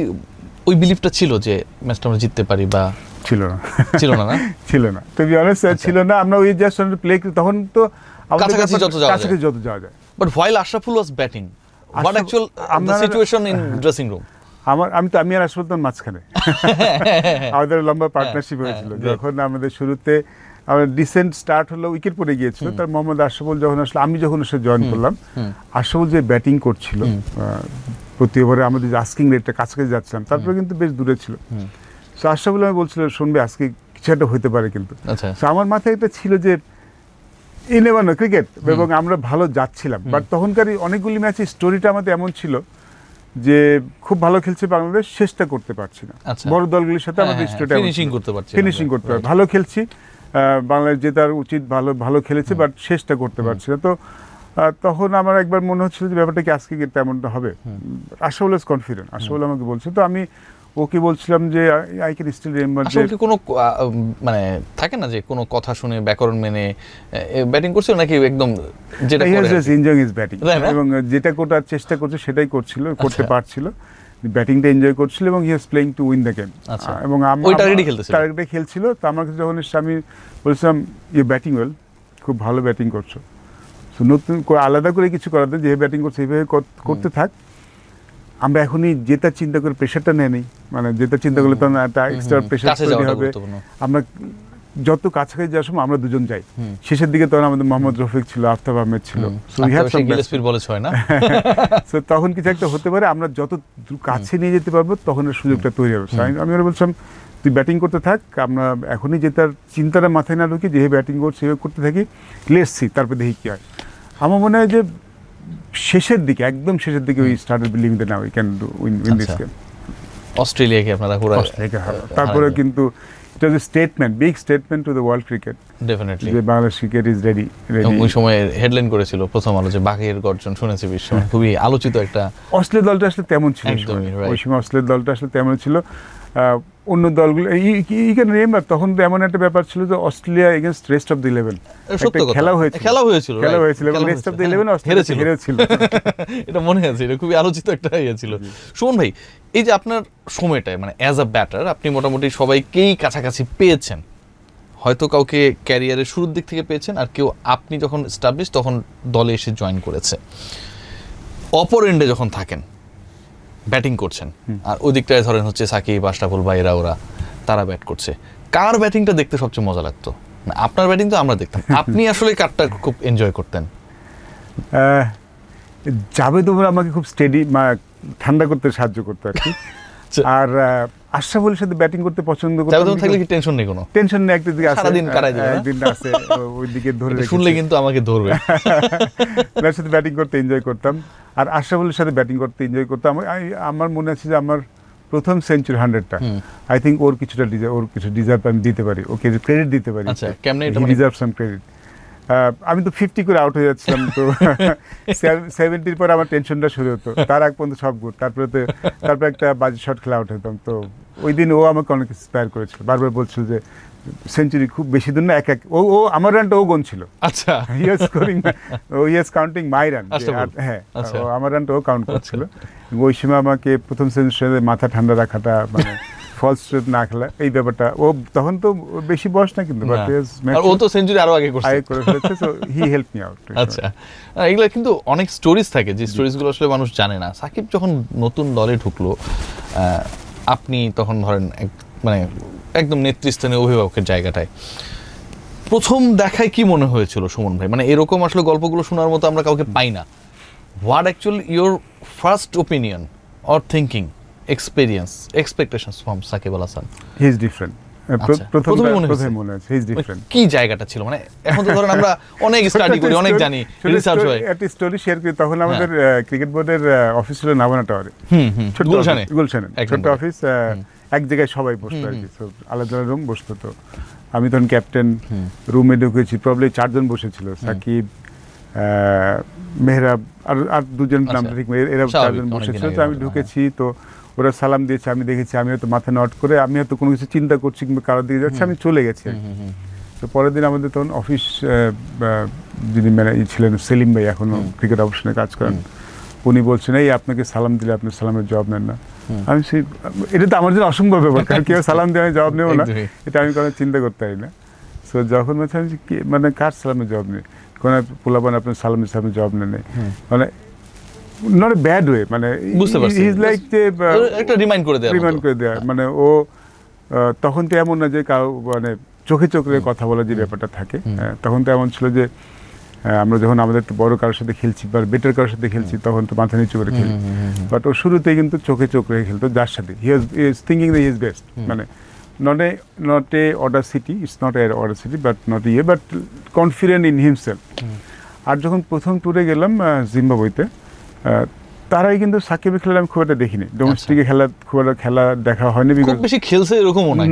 ওই বিলিফটা ছিল যে ম্যাচটা আমরা জিততে পারি? বা ছিল না ছিল না, টু বি অনেস্ট ছিল না। আমরা ওই জাস্ট প্লে, তখন তো কাছাকাছি যত যাওয়া যায়। But while Ashraful was batting, what actual the situation in dressing room? আমি আর আশরাফুল তখন মাঝখানে, আমাদের লম্বা পার্টনারশিপ হয়েছিল। যখন আমাদের শুরুতে আমাদের ডিসেন্ট স্টার্ট হলো, উইকেট পড়ে গিয়েছিল, তার মোহাম্মদ আশরাফুল যখন আসলে, আমি যখন এসে জয়েন করলাম, আশরাফুল যে ব্যাটিং করছিল প্রতি ওভারে আমাদের যে আস্কিং রেটটা কাছাকাছি যাচ্ছিলাম, তারপরে কিন্তু বেশ দূরে ছিল। সো আশরাফুল আমি বলছিল শুনবে আজকে কিছু একটা হতে পারে, কিন্তু আমার মাথায় একটা ছিল যে ইলেভেন ক্রিকেট, এবং আমরা ভালো যাচ্ছিলাম। বাট তখনকার অনেকগুলি ম্যাচে স্টোরিটা আমাদের এমন ছিল যে খুব ভালো খেলছে বাংলাদেশ, শেষটা করতে পারছি না। বড় দলগুলির সাথে আমাদের স্টোরিটা ফিনিশিং করতে পারছি, ভালো খেলছি, বাংলাদেশ জেতার উচিত, ভালো খেলেছে, বাট শেষটা করতে পারছি না। তো তখন আমার একবার মনে হচ্ছিল যে ব্যাপারটা কি আজকে তেমনটা হবে। আশরাফুল ইজ কনফিডেন্ট, আশরাফুল আমাকে বলছে, তো আমি ওকে বলছিলাম যে আই ক্যান স্টিল রিমেম্বার যে কোনো মানে থাকে না যে কোনো কথা শুনে ব্যাকরণ মেনে ব্যাটিং করছিল নাকি একদম যেটা এনজয়িং ইজ ব্যাটিং, এবং যেটা করার চেষ্টা করছে সেটাই করতে পারছিল, ব্যাটিংটা এনজয় করছিল, এবং he was playing to win the game. এবং টার্গেটে খেলছিল। তো আমার কাছে যখন এসে আমি বলছিলাম ইউ ব্যাটিং ওয়েল, খুব ভালো ব্যাটিং করছো, তো নতুন করে আলাদা করে কিছু করাতে, যে ব্যাটিং করছে এইভাবে করতে থাক, আমরা এখনই জেতার চিন্তা করে প্রেশারটা নেই, মানে জেতার চিন্তা করলে তো একটা এক্সট্রা প্রেশার তৈরি হবে। আমরা যত কাছাকাছি যাওয়ার সময় আমরা দুজন যাই, শেষের দিকে তখন আমাদের মোহাম্মদ রফিক ছিল, আফতাব আহমেদ ছিল, তখন কিছু একটা হতে পারে, আমরা যত কাছে নিয়ে যেতে পারবো তখন সুযোগটা তৈরি হবে। আমি বলছিলাম তুই ব্যাটিং করতে থাক, আমরা এখনই জেতার চিন্তাটা মাথায় না ঢুকি, যে ব্যাটিং করছে সেভাবে করতে থাকি, লেটস সি, তারপর দেখি কি হয়। আমার মনে হয় যে শেষের দিকে, একদম শেষের দিকে we started believing that now we can win this game. অস্ট্রেলিয়াকে আপনারা তারপরে কিন্তু it was a statement, big statement to the world cricket, definitely, যে বাংলাদেশ ক্রিকেট ইজ রেডি। ওই সময় হেডলাইন করেছিল প্রথম আলো যে বাঘের গর্জন শুনেছে বিশ্ব, খুবই আলোচিত একটা। অস্ট্রেলিয়া দলটা আসলে তেমন ছিল ওই সময়, অস্ট্রেলিয়া দলটা আসলে তেমন ছিল। অন্য দলগুলো ইউ ক্যান রিমেম্বার, তখন তো এমন একটা ব্যাপার ছিল যে Australia against rest of the 11 খেলা হয়েছিল, এবং রেস্ট অফ দ্য 11 অস্ট্রেলিয়া হেরেছিল। এটা মনে আছে, এটা খুবই আলোচিত একটা ইয়ে ছিল। সুমন ভাই, এই যে আপনার সময়টায় মানে অ্যাজ আ ব্যাটার আপনি মোটামুটি সবাইকেই কাছাকাছি পেয়েছেন, হয়তো কাউকে ক্যারিয়ারের শুরুর দিক থেকে পেয়েছেন, আর কেউ আপনি যখন এস্টাবলিশ তখন দলে এসে জয়েন করেছে। অপর এন্ডে যখন থাকেন ব্যাটিং করছেন, আর ওই দিকটায় ধরেন হচ্ছে সাকিব, আশরাফুল বা এরা ওরা তারা ব্যাট করছে, কার ব্যাটিংটা দেখতে সবচেয়ে মজা লাগতো? আপনার ব্যাটিং তো আমরা দেখতাম, আপনি আসলে কারটা খুব এনজয় করতেন? জাভেদ ওমর আমাকে খুব স্টেডি ঠান্ডা করতে সাহায্য করতো আর কি। আর আশরাফুলের সাথে ব্যাটিং করতে পছন্দ করতাম। জাভেদ ওমর থাকলে কি টেনশন নেই কোনো? টেনশন নেই, একটা দিকে আছে, সারাদিন কাটাই দিবে, একদিন আছে ওই দিকে ধরে রেখেছি। শুনলে কিন্তু আমাকে ধরবে। তার সাথে ব্যাটিং করতে এনজয় করতাম, আর আশরাফুলের সাথে ব্যাটিং করতে এনজয় করতাম। আমার মনে আছে যে আমার প্রথম সেঞ্চুরি 100টা আই থিঙ্ক ওর কিছু ডিজার্ভ আমি দিতে পারি, ওকে ক্রেডিট দিতে পারি। আচ্ছা, কেমনে এটা? ডিজার্ভ সাম ক্রেডিট। আমি তো 50 করে আউট হয়ে যাচ্ছিলাম, তো 70-র পর আমার টেনশনটা শুরু হতো। তার আগ পর্যন্ত সব গুড, তারপর একটা বাজে শট খেলে আউট হতাম। তো ওই দিন ও আমাকে অনেক ইন্সপায়ার করেছিল, বারবার বলছিল যে সেঞ্চুরি খুব বেশি দূর না, এক ও আমার রানটা ও গুনছিল। আচ্ছা, ইয়েস কাউন্টিং মাই রান। হ্যাঁ, আমার রানটা ও কাউন্ট করছিল। ওই সময় আমাকে প্রথম সেঞ্চুরিতে মাথা ঠান্ডা রাখাটা, মানে ফলস স্ট্রেট না খেলা, এই ব্যাপারটা। ও তখন তো বেশি বয়স না, কিন্তু ও তো সেঞ্চুরি আরো আগে করে ফেলেছে, so he help me out. আচ্ছা, এগুলো কিন্তু অনেক স্টোরিজ থাকে, যে স্টোরিজগুলো আসলে মানুষ জানে না। সাকিব যখন নতুন দলে ঢুকলো, আপনি তখন ধরেন মানে একদম নেতৃস্থানীয় অভিভাবকের জায়গাটায়, প্রথম দেখায় কি মনে হয়েছিল সুমন ভাই? মানে এরকম আসলে গল্পগুলো শোনার মতো আমরা কাউকে পাই না। What actually your first opinion or thinking, experience, expectations from Shakib Al Hasan? He is different. কি জায়গাটা ছিল? মানে এখন তো ধরেন আমরা অনেক স্টাডি করি, অনেক জানি, রিসার্চ হয়। একটা স্টোরি শেয়ার করি। তখন আমাদের ক্রিকেট বোর্ডের অফিস ছিল নাভানা টাওয়ারে, গুলশানে ছোট্ট অফিস, এক জায়গায় সবাই বসতো আর কি, আলাদা রুম বসতো। তো আমি তখন ক্যাপ্টেন, রুমে ঢুকেছি, প্রবলি 4 জন বসেছিল, সাকিব, মেহরাব আর দুজন নামটা ঠিক, এরা 4 জন বসেছিল। তো আমি ঢুকেছি, তো ওরা সালাম দিয়েছে, আমি দেখেছি, আমি হয়তো মাথা নট করে, আমি হয়তো কোনো কিছু চিন্তা করছি কিংবা কারোর দিকে যাচ্ছে, আমি চলে গেছি। তো পরের দিন আমাদের তখন অফিস যিনি ছিলেন সেলিম ভাই, এখনো ক্রিকেট অপারেশনে কাজ করেন, উনি বলছেন এই আপনাকে সালাম দিলে আপনি সালামের জবাব নেন না। আমি এটা তো আমার জন্য অসম্ভব ব্যাপার, কারণ কেউ সালাম দিয়ে আমি জবাব নেবো না, এটা আমি কোনো চিন্তা করতে পারি না। সো যখন বলছি আমি মানে কার সালামের জবাব নেই, কোনো পোলাপান আপনার সালাম দিচ্ছে আপনি জবাব নেন, মানে নট এ ব্যাড ওয়ে, মানে হি ইজ লাইক যে একটা রিমাইন্ড করে দেয়া, মানে ও তখন তো এমন না যে কাউ মানে চোখে চোখে কথা বলার যে ব্যাপারটা থাকে, তখন তো এমন ছিল যে আমরা যখন আমাদের একটু বড় কারোর সাথে খেলছি বা বেটার কারোর সাথে খেলছি, তখন তো মাথা নিচু করে খেলি, বাট ও শুরুতেই কিন্তু চোখে চোখ রেখে খেলতো যার সাথে he is thinking that he is best, মানে not a audacity, it's not a audacity, but not a but confident in himself. আর যখন প্রথম ট্যুরে গেলাম জিম্বাবুয়েতে, তারাই কিন্তু সাকিবের খেলা আমি খুব একটা দেখিনি, ডোমেস্টিকে খুব একটা খেলা দেখা হয়নি, খুব বেশি খেলছে এরকমও না,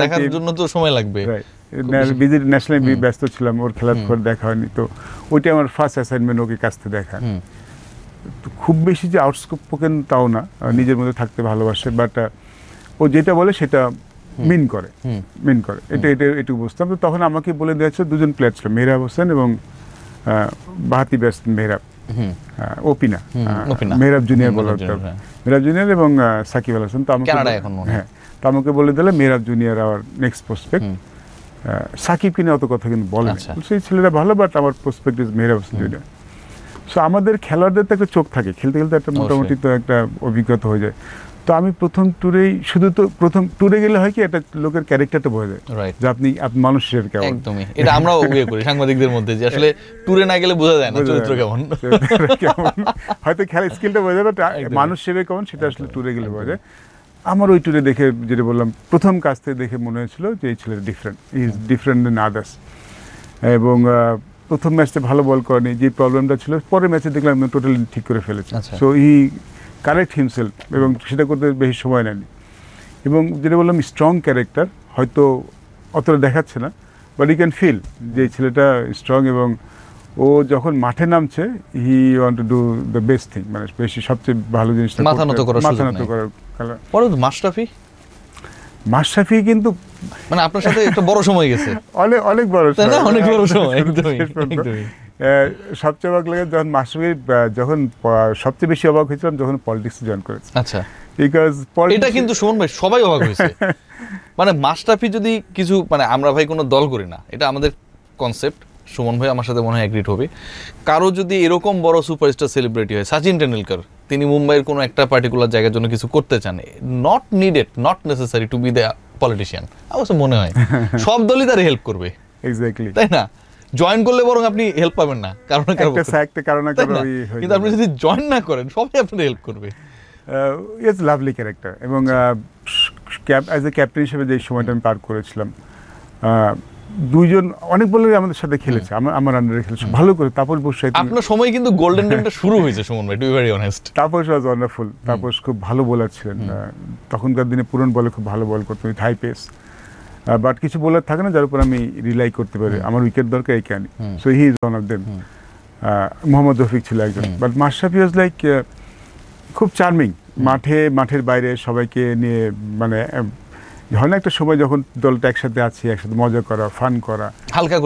দেখার জন্য তো সময় লাগবে, বিজি ন্যাশনালি ব্যস্ত ছিলাম, ওর খেলা খুব দেখা হয়নি। তো ওইটা আমার ফার্স্ট অ্যাসাইনমেন্ট, ওকে কাছ থেকে দেখা। খুব বেশি যে আউটস্পোকেন তাও না, নিজের মধ্যে থাকতে ভালোবাসে, বাট ও যেটা বলে সেটা মিন করে, এটুকু বুঝতাম। তো তখন আমাকে বলে দিয়েছে, 2 জন প্লেয়ার ছিল, মেহরাব হোসেন এবং বাহাতি ব্যাটসম্যান মেহরাব, ওপিনা মেহরাব জুনিয়র বলা হতো, মেহরাব জুনিয়র এবং সাকিব আল হাসান। তো আমাকে তো আমাকে বলে দিলে Mehrab junior our next prospect. Shakib কিনে অত কথা কিন্তু বলে, সেই ছেলেরা ভালো, বাট আমার prospect is Mehrab Hossain junior. So আমাদের খেলোয়াড়দের তো একটা চোখ থাকে, খেলতে খেলতে একটা মোটামুটি তো একটা অভিজ্ঞতা হয়ে যায়। তো আমি প্রথম ট্যুরেই, শুধু তো প্রথম ট্যুরে গেলে হয় কি একটা লোকের ক্যারেক্টারটা বোঝা যায় যে আপনি মানুষ হিসেবে কেমন। একদমই, এটা আমরাও ইয়ে করি সাংবাদিকদের মধ্যে, যে আসলে ট্যুরে না গেলে বোঝা যায় না চরিত্র কেমন, হয়তো খেলার স্কিলটা বোঝা যাবে, মানুষ হিসেবে কেমন সেটা আসলে ট্যুরে গেলে বোঝা যায়। আমার ওই ট্যুরে দেখে, যেটা বললাম, প্রথম কাজ থেকে দেখে মনে হয়েছিল যে এই ছেলেটা different, is different than others. এবং প্রথম ম্যাচটা ভালো বল করেনি, যে প্রবলেমটা ছিল, পরের ম্যাচে দেখলাম টোটালি ঠিক করে ফেলেছে। সো হি কারেক্ট হিমসেলফ, এবং সেটা করতে বেশি সময় নেয়নি। এবং যেটা বললাম স্ট্রং ক্যারেক্টার, হয়তো অতটা দেখাচ্ছে না, বাট ইউ ক্যান ফিল যে ছেলেটা স্ট্রং, এবং ও যখন মাঠে নামছে he want to do the best thing, মানে বেশি সবচেয়ে ভালো জিনিসটা মাথা নত করার খেলা। পরে মাশরাফি কিন্তু মানে আপনার সাথে একটা বড় সময় গেছে, অনেক বড় সময়, একদমই। সবচেয়ে অবাক লাগে যখন মাশরাফি, যখন সবচেয়ে বেশি অবাক হয়েছিলাম যখন পলিটিক্স জয়েন করেছে। আচ্ছা, বিকজ এটা কিন্তু সুমন ভাই সবাই অবাক হয়েছে, মানে মাশরাফি যদি কিছু মানে আমরা ভাই কোনো দল করি না, এটা আমাদের কনসেপ্ট, সুমন ভাই আমার সাথে মনে হয় এগ্রিড হবে, কারো যদি এরকম বড় সুপারস্টার সেলিব্রিটি হয়, সচিন টেন্ডুলকার, তিনি মুম্বাইয়ের কোনো একটা পার্টিকুলার জায়গার জন্য কিছু করতে চান, not needed, not necessary to B the politician, অবশ্য মনে হয় সব দলই তার হেল্প করবে, এক্স্যাক্টলি, তাই না? জয়েন করলে বরং আপনি হেল্প পাবেন না, কারণ কিন্তু আপনি যদি জয়েন না করেন সবাই আপনার হেল্প করবে। ইটস লাভলি ক্যারেক্টার, এবং অ্যাজ এ ক্যাপ্টেন হিসেবে যে সময়টা আমি পার করেছিলাম, দুইজন অনেক বলারই আমাদের সাথে খেলেছে, আমার আন্ডারে খেলেছে ভালো করে। তাপস বসাই, আপনার সময় কিন্তু গোল্ডেন টাইমটা শুরু হয়েছে সুমন ভাই, to be very honest. Tapash was wonderful, Tapash খুব ভালো বোলার ছিলেন, তখনকার দিনে পুরন বলে খুব ভালো বল করতেন, হাই পেস, বাট কিছু বোলার থাকে না যার উপর আমি রিলাই করতে পারি, আমার উইকেট দরকার এই can, so he is one of them. Mohammad Rafiq ছিল একজন, বাট মাশরাফি ওয়াজ লাইক খুব চার্মিং, মাঠের বাইরে সবাইকে নিয়ে, মানে হয় না একটা সময় যখন দলটা একসাথে আছে, একসাথে মজা করা, ফান করা, হালকা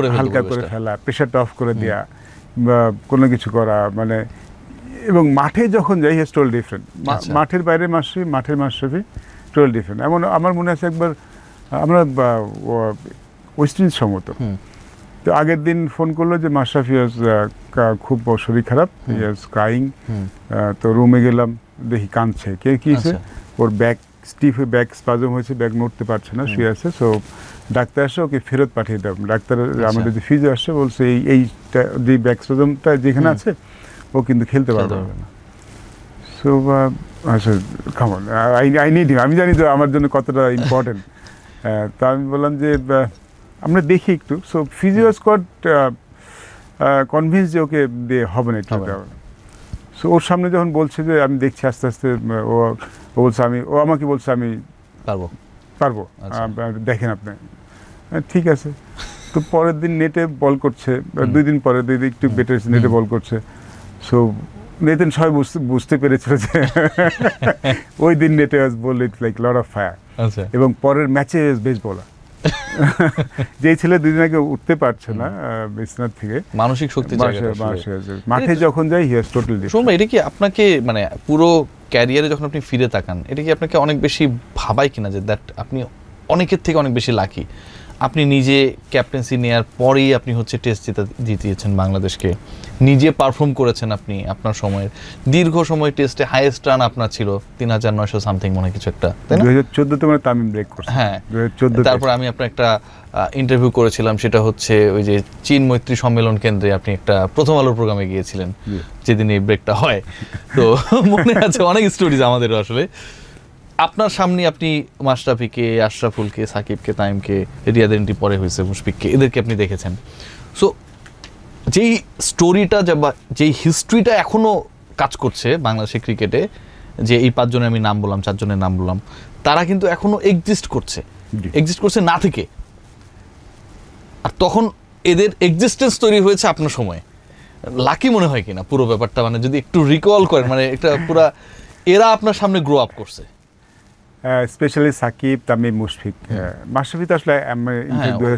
করে ফেলা, প্রেশারটা অফ করে দেওয়া, বা কোনো কিছু করা, মানে এবং মাঠে যখন যাই হিজ টোটাল ডিফারেন্ট, মাঠের বাইরে মাশরাফি, মাঠের মাশরাফি টোটাল ডিফারেন্ট। এমন আমার মনে আছে একবার আমরা ওয়েস্ট ইন্ডিজ সম্মত, তো আগের দিন ফোন করলো যে মাশরাফি খুব শরীর খারাপ, ক্রাইং, তো রুমে গেলাম, দেখি কাঁদছে, কি হয়েছে, ওর ব্যাক ব্যাক স্পাজম হয়েছে, ব্যাক নড়তে পারছে না, শুয়ে আছে, সো ডাক্তার আসে ওকে ফেরত পাঠিয়ে দাও। ডাক্তার আমাদের যে ফিজিও আসছে বলছে এইটা যে ব্যাক স্পাজমটা যেখানে আছে ও কিন্তু খেলতে পারবে না। সো আচ্ছা কামন, আই নিড হিম, আমি জানি তো আমার জন্য কতটা ইম্পর্টেন্ট। তো আমি বললাম যে আমরা দেখি একটু, সো ফিজিও স্কোয়াড কনভিন্স যে ওকে দিয়ে হবে না, একটু সো ওর সামনে যখন বলছে যে আমি দেখছি আস্তে আস্তে, ও বলছে ও আমাকে বলছে আমি পারবো, দেখেন আপনি, ঠিক আছে। তো পরের দিন নেটে বল করছে, 2 দিন পরে একটু বেটার নেটে বল করছে, সো নেতেন সবাই বুঝতে পেরেছিল যে ওই দিন নেটে ball it's like lot of fire, এবং পরের ম্যাচে বেশ বলার যেই ছেলে 2 দিন আগে উঠতে পারছে না বিছানা থেকে, মানসিক শক্তি মাঠে যখন যাই হি হ্যাজ টোটালি ডিফারেন্ট। এটা কি আপনাকে মানে পুরো ক্যারিয়ারে যখন আপনি ফিরে তাকান, এটা কি আপনাকে অনেক বেশি ভাবায় কিনা যে দ্যাট আপনি অনেকের থেকে অনেক বেশি লাকি, আপনি নিজে ক্যাপ্টেন্সি নেওয়ার পরেই আপনি হচ্ছে টেস্ট জিতিয়েছেন বাংলাদেশকে, নিজে পারফর্ম করেছেন আপনি আপনার সময়ের, দীর্ঘ সময় টেস্টে হাইয়েস্ট রান আপনার ছিল 3900 সামথিং মনে কিছু একটা, তাই না? 2014 তে মানে তামিম ব্রেক করছে, হ্যাঁ 2014। তারপর আমি আপনার একটা ইন্টারভিউ করেছিলাম, সেটা হচ্ছে ওই যে চীন মৈত্রী সম্মেলন কেন্দ্রে আপনি একটা প্রথম আলোর প্রোগ্রামে গিয়েছিলেন, যেদিন এই ব্রেকটা হয়, তো মনে আছে অনেক স্টোরিজ আমাদের আসলে। আপনার সামনে আপনি মাশরাফিকে, আশরাফুলকে, সাকিবকে, তাইমকে, রিয়াদ এন্ট্রি পরে হয়েছে, মুশফিককে, এদেরকে আপনি দেখেছেন। সো যেই স্টোরিটা বা যেই হিস্ট্রিটা এখনও কাজ করছে বাংলাদেশের ক্রিকেটে, যে এই 5 জনের আমি নাম বললাম, 4 জনের নাম বললাম, তারা কিন্তু এখনও এক্সিস্ট করছে না থেকে। আর তখন এদের এক্সিস্টেন্স তৈরি হয়েছে আপনার সময়ে, লাকি মনে হয় কিনা পুরো ব্যাপারটা, মানে যদি একটু রিকল করেন, মানে একটা পুরা এরা আপনার সামনে গ্রো আপ করছে, স্পেশালি সাকিব, তামিম, মুশফিক। মাশরাফি তো আসলে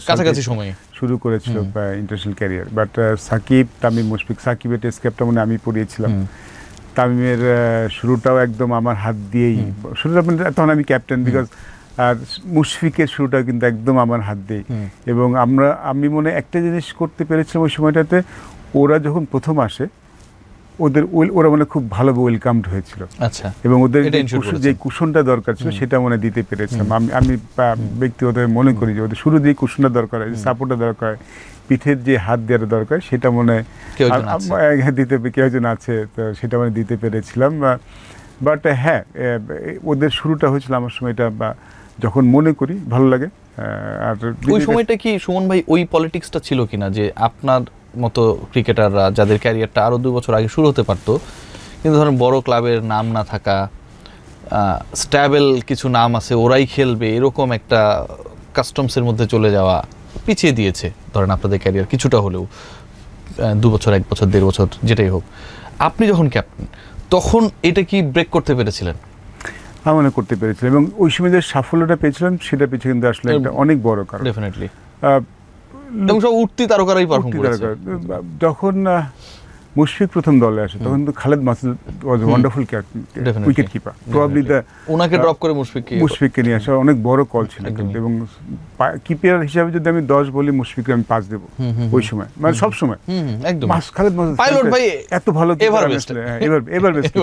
কাছাকাছি সময়ে শুরু করেছিল international career, but Shakib, Tamim, Mushfiq, সাকিবের টেস্ট ক্যাপটা মনে আমি পড়িয়েছিলাম, তামিমের শুরুটাও একদম আমার হাত দিয়েই, শুরুটা তখন আমি ক্যাপ্টেন, বিকজ আর মুশফিকের শুরুটা কিন্তু একদম আমার হাত দিয়েই। এবং আমি মনে একটা জিনিস করতে পেরেছিলাম ওই সময়টাতে, ওরা যখন প্রথম আসে ওরা মানে খুব ভালো ওয়েলকামড হয়েছিল, আচ্ছা, এবং ওদের যে কুশনটা দরকার ছিল সেটা মনে দিতে পেরেছিলাম। আমি ব্যক্তিগতভাবে মনে করি যে ওদের শুরু যে কুশনটা দরকার হয়, সাপোর্টটা দরকার, পিঠের যে হাত দেওয়ার দরকার, সেটা মনে দিতে কেউ একজন আছে, তো সেটা মানে দিতে পেরেছিলাম। বাট হ্যাঁ, ওদের শুরুটা হয়েছিল আমার সময়টা, বা যখন মনে করি ভালো লাগে। আর ওই সময়টা কি সুমন ভাই ওই পলিটিক্সটা ছিল কিনা যে আপনার মতো ক্রিকেটাররা যাদের ক্যারিয়ারটা আরও 2 বছর আগে শুরু হতে পারতো, কিন্তু ধরেন বড় ক্লাবের নাম না থাকা, স্ট্যাবেল কিছু নাম আছে ওরাই খেলবে, এরকম একটা কাস্টমসের মধ্যে চলে যাওয়া পিছিয়ে দিয়েছে ধরেন আপনাদের ক্যারিয়ার কিছুটা হলেও, 2 বছর, 1 বছর, 1.5 বছর, যেটাই হোক। আপনি যখন ক্যাপ্টেন তখন এটা কি ব্রেক করতে পেরেছিলেন? আমি মনে করতে পেরেছিলাম, এবং ওই সময় যে সাফল্যটা পেয়েছিলাম সেটা পেয়েছে কিন্তু আসলে একটা অনেক বড় কারণ, ডেফিনেটলি। এবং সব উঠতি তারকারাই পারফর্ম করেছে। যখন মুশফিক প্রথম দলে আসে তখন তো খালেদ মাসুদ ওয়াজ wonderful wicket keeper, probably the ওনাকে ড্রপ করে মুশফিককে নিয়ে আসা অনেক বড় কল ছিল কিন্তু, এবং কিপার হিসাবে যদি আমি 10 বলি মুশফিককে আমি 5 দেব ওই সময়, মানে সব সময় একদম। খালেদ মাসুদ পাইলট ভাই এত ভালো কিপার আসলে, এবার বেস্ট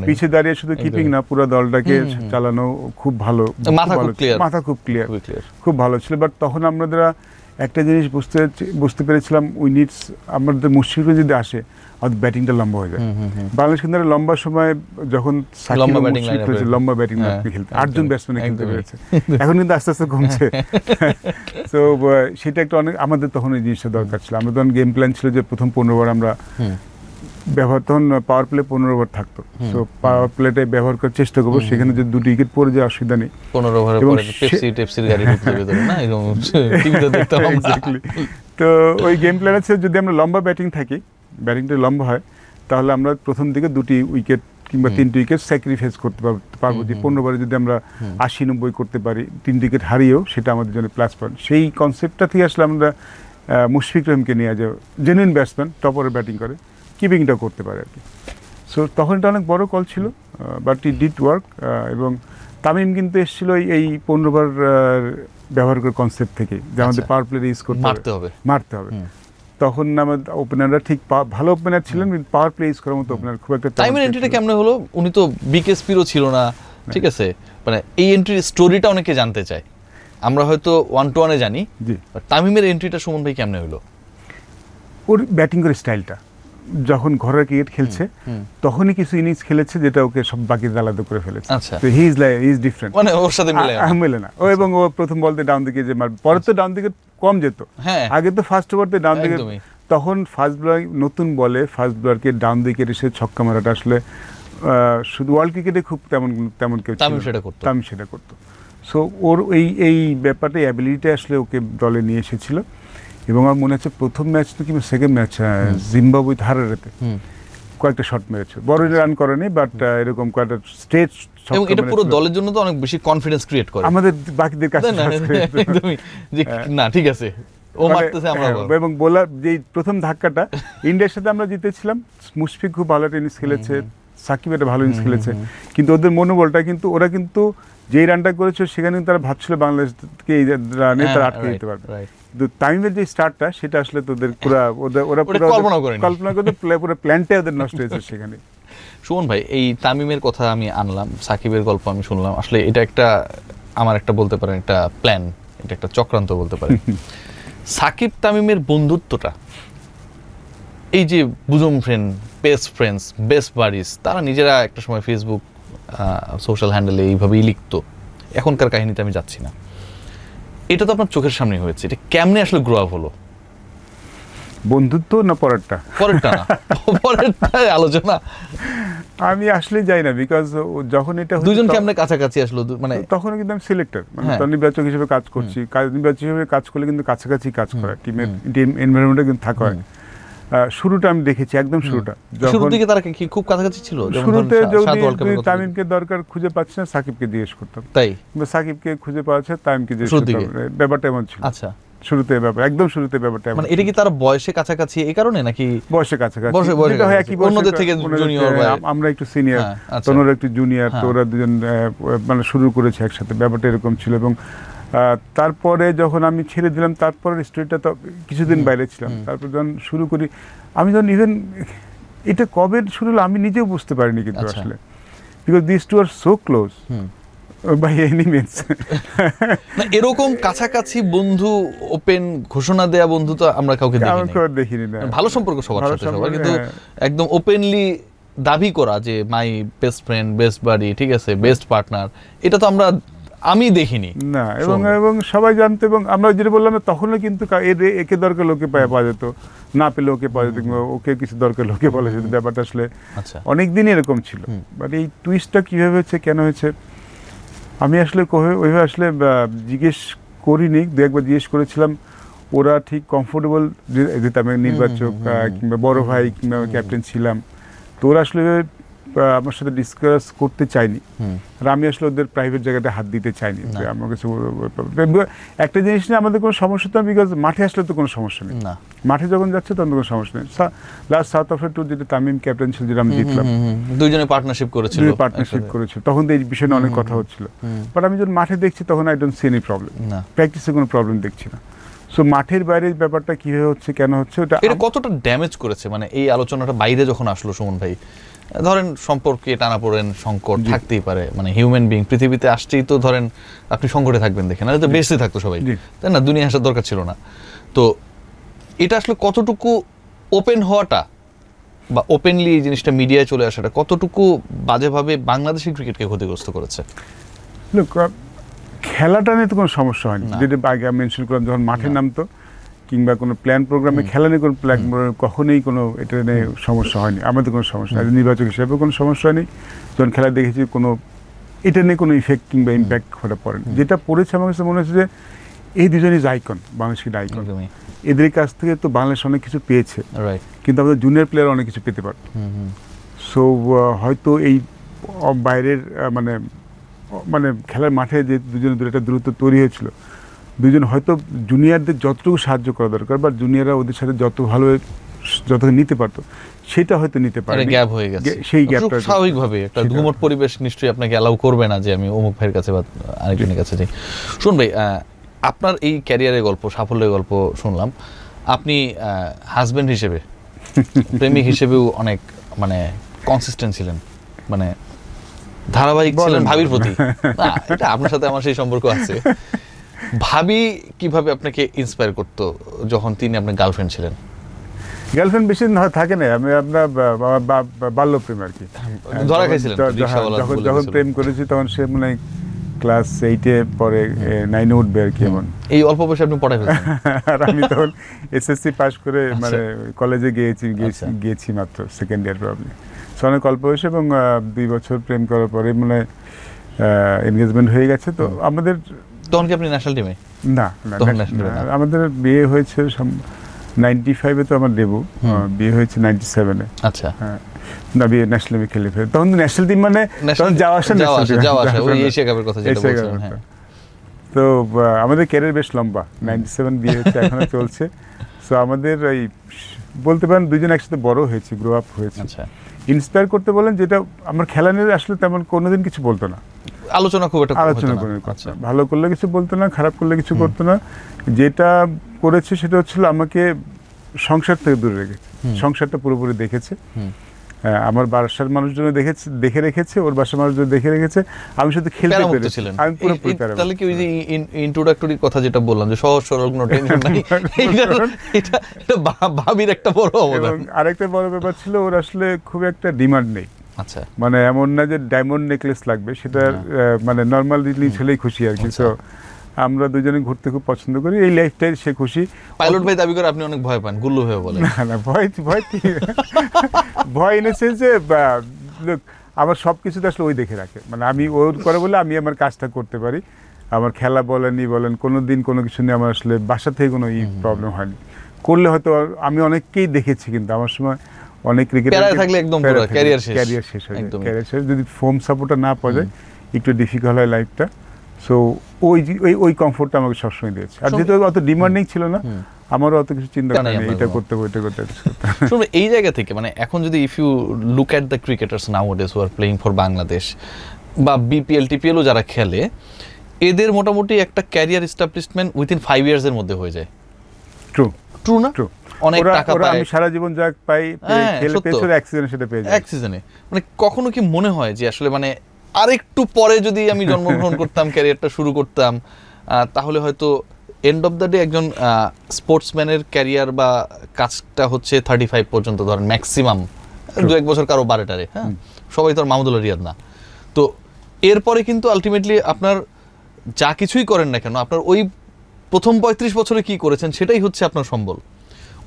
পিছে দাঁড়িয়ে শুধু কিপিং না পুরো দলটাকে চালানো খুব ভালো, মাথা খুব ক্লিয়ার, খুব ভালো ছিল। বাট তখন আমরা একটা জিনিস বুঝতে পেরেছিলাম, উই নিডস আমাদের মুশফিক যদি আসে আর ব্যাটিংটা লম্বা হয়ে যায়। বাংলাদেশ কিন্তু লম্বা সময় যখন লম্বা ব্যাটিং খেলতে 8 জন ব্যাটসম্যান খেলতে পেরেছে, এখন কিন্তু আস্তে আস্তে কমছে। তো সেটা একটা অনেক আমাদের তখন এই জিনিসটা দরকার ছিল। আমরা তখন গেম প্ল্যান ছিল যে প্রথম 15 ওভার আমরা ব্যবহার, তখন পাওয়ার প্লে 15 ওভার থাকতো, তো পাওয়ার প্লেটাই ব্যবহার করার চেষ্টা করবো, সেখানে যদি 2টি উইকেট পড়ে যায় অসুবিধা নেই। 15 ওভারে পরে পেপসির গাড়ি ঢুকতে ভেতরে না, এরকম টিভিতে দেখতাম এক্স্যাক্টলি। তো ওই গেম প্ল্যান আছে যদি আমরা লম্বা ব্যাটিং থাকি, ব্যাটিংটা লম্বা হয়, তাহলে আমরা প্রথম দিকে 2টি উইকেট কিংবা 3টি উইকেট স্যাক্রিফাইস করতে পারবো, যে 15 ওভারে যদি আমরা 80-90 করতে পারি, 3 উইকেট হারিয়েও সেটা আমাদের জন্য প্লাস পয়েন্ট। সেই কনসেপ্টটা থেকে আসলে আমরা মুশফিক রহিমকে নিয়ে যে genuine batsman, top order batting করে, কিপিংটা করতে পারে আর কি। সো তখন এটা অনেক বড় কল ছিল, বাট ইট ডিড ওয়ার্ক। এবং তামিম কিন্তু এসেছিল এই 15 ওভার ব্যবহার করে কনসেপ্ট থেকে, যে আমাদের পাওয়ার প্লে ইউজ করতে মারতে হবে। তখন আমাদের ওপেনাররা ঠিক ভালো ওপেনার ছিলেন, পাওয়ার প্লে ইউজ করার মতো ওপেনার খুব একটা। তামিমের এন্ট্রিটা কেমন হলো? উনি তো বিকেএসপিরও ছিল না, ঠিক আছে, মানে এই এন্ট্রির স্টোরিটা অনেকে জানতে চায়। আমরা হয়তো 1-to-1 জানি, তামিমের এন্ট্রিটা সুমন ভাই কেমনে হলো? ওর ব্যাটিং করে স্টাইলটা, যখন ঘরের ক্রিকেট খেলছে তখনই কিছু ইনিংস খেলেছে যেটা ওকে সব বাকি আলাদা করে ফেলেছে। তো হি ইজ ডিফারেন্ট, মানে ওর সাথে মেলে না ও। এবং ও প্রথম বলতে ডাউন দিকে যে মার, পরে তো ডাউন দিকে কম যেত, আগে তো ফার্স্ট ওভারতে ডাউন দিকে, তখন ফার্স্ট বোলার নতুন বলে ফার্স্ট বোলারকে ডাউন দিকে এসে ছক্কা মারাটা আসলে শুধু ওয়ার্ল্ড ক্রিকেটে খুব তেমন কেউ তামিম সেটা করতো। সো ওর এই ব্যাপারটা, অ্যাবিলিটিটা আসলে ওকে দলে নিয়ে এসেছিল। এবং আমার মনে হচ্ছে প্রথম ম্যাচ তো কিংবা সেকেন্ড ম্যাচ জিম্বাবুয়ে হারারেতে কয়েকটা শট মেরেছে, বড় রান করেনি, বাট এরকম কয়েকটা স্টেট, এবং এটা পুরো দলের জন্য তো অনেক বেশি কনফিডেন্স ক্রিয়েট করে আমাদের বাকিদের কাছে, একদমই, যে না ঠিক আছে ও মারতেছে আমরা। এবং বোলার যে প্রথম ধাক্কাটা ইন্ডিয়ার সাথে আমরা জিতেছিলাম, মুশফিক খুব ভালো টেনিস খেলেছে, সাকিব একটা ভালো ইনিংস খেলেছে, কিন্তু ওদের মনোবলটা কিন্তু, ওরা কিন্তু যেই রানটা করেছে সেখানে তারা ভাবছিল বাংলাদেশকে এই রানে তারা আটকে দিতে পারবে। কিন্তু তামিমের যে স্টার্টটা সেটা আসলে তোদের ওরা কল্পনা করতে পুরো প্ল্যানটাই ওদের নষ্ট হয়েছে সেখানে। সুমন ভাই, এই তামিমের কথা আমি আনলাম, সাকিবের গল্প আমি শুনলাম, আসলে এটা একটা আমার একটা বলতে পারেন একটা প্ল্যান, এটা একটা চক্রান্ত বলতে পারেন। সাকিব তামিমের বন্ধুত্বটা, এই যে bosom friend, best friends, best buddies, তারা নিজেরা একটা সময় ফেসবুক সোশ্যাল হ্যান্ডেলে এইভাবেই লিখতো, এখনকার কাহিনীতে আমি যাচ্ছি না। এটা তো আপনার চোখের সামনে হয়েছে, এটা কেমনে আসলে গ্রো আপ হলো? বন্ধুত্ব না পরেরটা আলোচনা আমি আসলে যাই না, বিকজ যখন এটা দুইজন কেমনে কাছাকাছি আসলো, মানে তখন কিন্তু আমি সিলেক্টর, মানে নির্বাচক হিসেবে কাজ করছি, নির্বাচক হিসেবে কাজ করলে কিন্তু কাছাকাছি কাজ করা, টিমের এনভায়রনমেন্টে কিন্তু থাকা হয়। শুরুটা আমি দেখেছি, একদম শুরুটা, শুরুর দিকে তারা কি খুব কাছাকাছি ছিল? শুরুতে যদি তামিমকে দরকার খুঁজে পাচ্ছে না, সাকিবকে জিজ্ঞেস করতাম, তাই সাকিবকে খুঁজে পাওয়া যাচ্ছে, তামিমকে জিজ্ঞেস করতাম, ব্যাপারটা এমন ছিল। আচ্ছা, শুরুতে ব্যাপার, একদম শুরুতে ব্যাপারটা, মানে এটা কি তারা বয়সে কাছাকাছি এই কারণে, নাকি বয়সে কাছাকাছি, অন্যদের থেকে জুনিয়র, আমরা একটু সিনিয়র, তোরা একটু জুনিয়র, তো ওরা দুজন মানে শুরু করেছে একসাথে, ব্যাপারটা এরকম ছিল। এবং তারপরে যখন আমি ছেড়ে দিলাম, তারপরে স্টোরিটা তো কিছুদিন বাইরে ছিলাম, তারপর যখন শুরু করি, আমি যখন ইভেন এটা কবে শুরু হলো আমি নিজেও বুঝতে পারিনি, কিন্তু আসলে because this two are so close by any means. এরকম কাছাকাছি বন্ধু, ওপেন ঘোষণা দেয়া বন্ধু তো আমরা কাউকে দেখিনি না। ভালো সম্পর্ক সবার সাথে সবার, কিন্তু একদম ওপেনলি দাবি করা যে মাই বেস্ট ফ্রেন্ড, বেস্ট বাডি, ঠিক আছে, বেস্ট পার্টনার, এটা তো আমি দেখিনি না। এবং সবাই জানতো, এবং আমরা যেটা বললাম তখনও কিন্তু একে দরকার লোকে পাওয়া যেত, না পেলে ওকে পাওয়া যেত, কিংবা ওকে কিছু দরকার লোকে বলা যেত, ব্যাপারটা আসলে অনেকদিনই এরকম ছিল। বাট এই টুইস্টটা কিভাবে হচ্ছে, কেন হয়েছে, আমি আসলে ওইভাবে আসলে জিজ্ঞেস করিনি। দু একবার জিজ্ঞেস করেছিলাম, ওরা ঠিক কমফোর্টেবল, যেহেতু আমি নির্বাচক কিংবা বড় ভাই কিংবা ক্যাপ্টেন ছিলাম, তো ওরা আসলে আমার সাথে ডিসকাস করতে চায়নি, আর আমি আসলে ওদের প্রাইভেট জায়গাতে হাত দিতে চাইনি। আমার কাছে একটা জিনিস নিয়ে আমাদের কোনো সমস্যা তো, বিকজ মাঠে আসলে তো কোনো সমস্যা নেই, মাঠে যখন যাচ্ছে তখন কোনো সমস্যা নেই। লাস্ট সাউথ আফ্রিকা ট্যুর যেটা তামিম ক্যাপ্টেন ছিল, যেটা আমি জিতলাম, দুইজনে পার্টনারশিপ করেছিল, তখন তো এই বিষয় নিয়ে অনেক কথা হচ্ছিল। বাট আমি যখন মাঠে দেখছি তখন I don't see any problem, প্র্যাকটিসে কোনো প্রবলেম দেখছি না। সো মাঠের বাইরে ব্যাপারটা কিভাবে হচ্ছে, কেন হচ্ছে, এটা কতটা ড্যামেজ করেছে, মানে এই আলোচনাটা বাইরে যখন আসলো সুমন ভাই, ধরেন সম্পর্কে টানাপোড়েন সংকট থাকতেই পারে, মানে হিউম্যান বিং পৃথিবীতে আসছেই তো ধরেন আপনি সংকটে থাকবেন দেখেন, না তো বেঁচে থাকতো সবাই, তাই না, দুনিয়া আসার দরকার ছিল না। তো এটা আসলে কতটুকু ওপেন হওয়াটা বা ওপেনলি এই জিনিসটা মিডিয়ায় চলে আসাটা কতটুকু বাজেভাবে বাংলাদেশি ক্রিকেটকে ক্ষতিগ্রস্ত করেছে? খেলাটা নিয়ে তো কোনো সমস্যা হয়নি, যেটা আগে মেনশন করলাম, যখন মাঠে নামতো কিংবা কোনো প্ল্যান প্রোগ্রামে খেলা নিয়ে কোনো প্ল্যান কখনোই কোনো এটা নিয়ে সমস্যা হয়নি, আমাদের কোনো সমস্যা হয়নি, নির্বাচক হিসেবে কোনো সমস্যা হয়নি। যখন খেলা দেখেছি কোনো এটা নিয়ে কোনো ইফেক্ট কিংবা ইম্প্যাক্ট হতে পড়েনি। যেটা পড়েছে আমার কাছে মনে হচ্ছে যে এই দুজনই আইকন, বাংলাদেশের আইকন, এদের কাছ থেকে তো বাংলাদেশ অনেক কিছু পেয়েছে, কিন্তু আমাদের জুনিয়র প্লেয়ার অনেক কিছু পেতে পারত। সো হয়তো এই বাইরের মানে খেলার মাঠে যে দুজনের একটা দূরত্ব তৈরি হয়েছিল, দুজন হয়তো জুনিয়রদের যতটুকু সাহায্য করা দরকার বা জুনিয়ররা ওদের সাথে যত ভালো যত নিতে পারতো সেটা হয়তো নিতে পারে, গ্যাপ হয়ে গেছে। সেই গ্যাপটা স্বাভাবিকভাবে একটা ধুমট পরিবেশ নিশ্চয়ই আপনাকে অ্যালাউ করবে না যে আমি অমুক ভাইয়ের কাছে বা আরেকজনের কাছে যাই। শুন ভাই, আপনার এই ক্যারিয়ারের গল্প, সাফল্যের গল্প শুনলাম, আপনি হাজবেন্ড হিসেবে, প্রেমিক হিসেবেও অনেক মানে কনসিস্টেন্ট ছিলেন, মানে ধারাবাহিক ছিলেন ভাবির প্রতি। না, এটা আপনার সাথে আমার সেই সম্পর্ক আছে। ভাবি কিভাবে আপনাকে ইন্সপায়ার করতো যখন তিনি আপনার গার্লফ্রেন্ড ছিলেন? গার্লফ্রেন্ড বেশি থাকে না, আমি আপনার বাল্য প্রেম আর কি, ধরা খাইছিলেন যখন প্রেম করেছি তখন সে মানে ক্লাস 8-এ পরে 9-এ উঠবে আর কি, এমন এই অল্প বয়সে আপনি পড়াই ফেলেছেন। আর আমি তখন এসএসসি পাস করে মানে কলেজে গিয়েছি মাত্র সেকেন্ড ইয়ার প্রবলেম, সো অনেক অল্প বয়সে, এবং 2 বছর প্রেম করার পরে মানে এনগেজমেন্ট হয়ে গেছে। তো আমাদের তখন কি আপনি ন্যাশনাল টিমে? না, আমাদের বিয়ে হয়েছে 95-এ, তো আমার ডেবু, বিয়ে হয়েছে 97-এ। আচ্ছা, হ্যাঁ, না বিয়ে ন্যাশনাল টিমে খেলে ফেলে, তখন ন্যাশনাল টিম মানে তখন যাওয়া আসা, ওই এশিয়া কাপের কথা যেটা বলছেন। হ্যাঁ, তো আমাদের ক্যারিয়ার বেশ লম্বা, 97 বিয়ে হচ্ছে, এখনো চলছে। সো আমাদের এই বলতে পারেন দুজন একসাথে বড় হয়েছি, গ্রো আপ হয়েছে। আচ্ছা, ইন্সপায়ার করতে বলেন, যেটা আমার খেলা নিয়ে আসলে তেমন কোনোদিন কিছু বলতো না, আলোচনা খুব একটা আলোচনা করে, ভালো করলে কিছু বলতো না, খারাপ করলে কিছু করতো না। যেটা করেছে সেটা হচ্ছিল আমাকে সংসার থেকে দূরে রেখেছে, সংসারটা পুরোপুরি দেখেছে। আমার বাসার মানুষজন দেখে রেখেছে, ওর বাসার মানুষজন দেখে রেখেছে, আমি শুধু খেলতে পেরেছি, আমি পুরোপুরি। তাহলে কি ওই যে ইন্ট্রোডাক্টরি কথা যেটা বললাম যে সহজ সরল, কোনো টেনশন নাই, এটা ভাবির একটা বড় অবদান। আরেকটা বড় ব্যাপার ছিল, ওর আসলে খুব একটা ডিমান্ড নেই। আচ্ছা, মানে এমন না যে ডায়মন্ড নেকলেস লাগবে, সেটা মানে নর্মাল ছেলেই খুশি আর কি। তো আমরা দুজনে ঘুরতে খুব পছন্দ করি, এই লাইফটাই সে খুশি। পাইলট ভাই দাবি করে আপনি অনেক ভয় পান, গুল্লু হয়ে বলেন। না, ভয় ইন সেন্স যে আমার সব কিছুতে আসলে ওই দেখে রাখে, মানে আমি ওর করে বলে আমি আমার কাজটা করতে পারি। আমার খেলা বলেন কোনো দিন কোনো কিছু নিয়ে আমার আসলে বাসা থেকে কোনো প্রবলেম হয়নি। করলে হয়তো আমি অনেককেই দেখেছি, কিন্তু আমার সময় অনেক ক্রিকেটার থাকলে একদম পুরো ক্যারিয়ার শেষ হয়ে যায়। ক্যারিয়ার শেষ যদি ফোম সাপোর্টটা না পাওয়া যায়, একটু ডিফিকাল্ট হয় লাইফটা। সো ওই কমফোর্টটা আমাকে সবসময় দিয়েছে। আর যেহেতু অত ডিমান্ডিং ছিল না, আমারও অত কিছু চিন্তা করা নেই, এটা করতে হবে, এটা করতে হবে। শুনুন, এই জায়গা থেকে মানে এখন যদি if you look at the cricketers nowadays who are playing for Bangladesh বা বিপিএল টিপিএলও যারা খেলে, এদের মোটামুটি একটা ক্যারিয়ার এস্টাবলিশমেন্ট উইথিন 5 ইয়ার্সের মধ্যে হয়ে যায়। ট্রু না? অনেক টাকা পায়, আমি সারা জীবন যা পাই খেলে পেয়েছি, এক সিজনে সেটা পেয়ে যাই, এক সিজনে। মানে কখনো কি মনে হয় যে আসলে মানে আরেকটু পরে যদি আমি জন্মগ্রহণ করতাম, ক্যারিয়ারটা শুরু করতাম, তাহলে হয়তো এন্ড অফ দ্য ডে একজন স্পোর্টসম্যানের ক্যারিয়ার বা কাজটা হচ্ছে 35 পর্যন্ত ধরেন ম্যাক্সিমাম, 2-1 বছর কারো বারেটারে, হ্যাঁ, সবাই তো আর মাহমুদুল্লাহ রিয়াদ না। তো এরপরে কিন্তু আলটিমেটলি আপনার যা কিছুই করেন না কেন, আপনার ওই প্রথম 35 বছরে কি করেছেন সেটাই হচ্ছে আপনার সম্বল।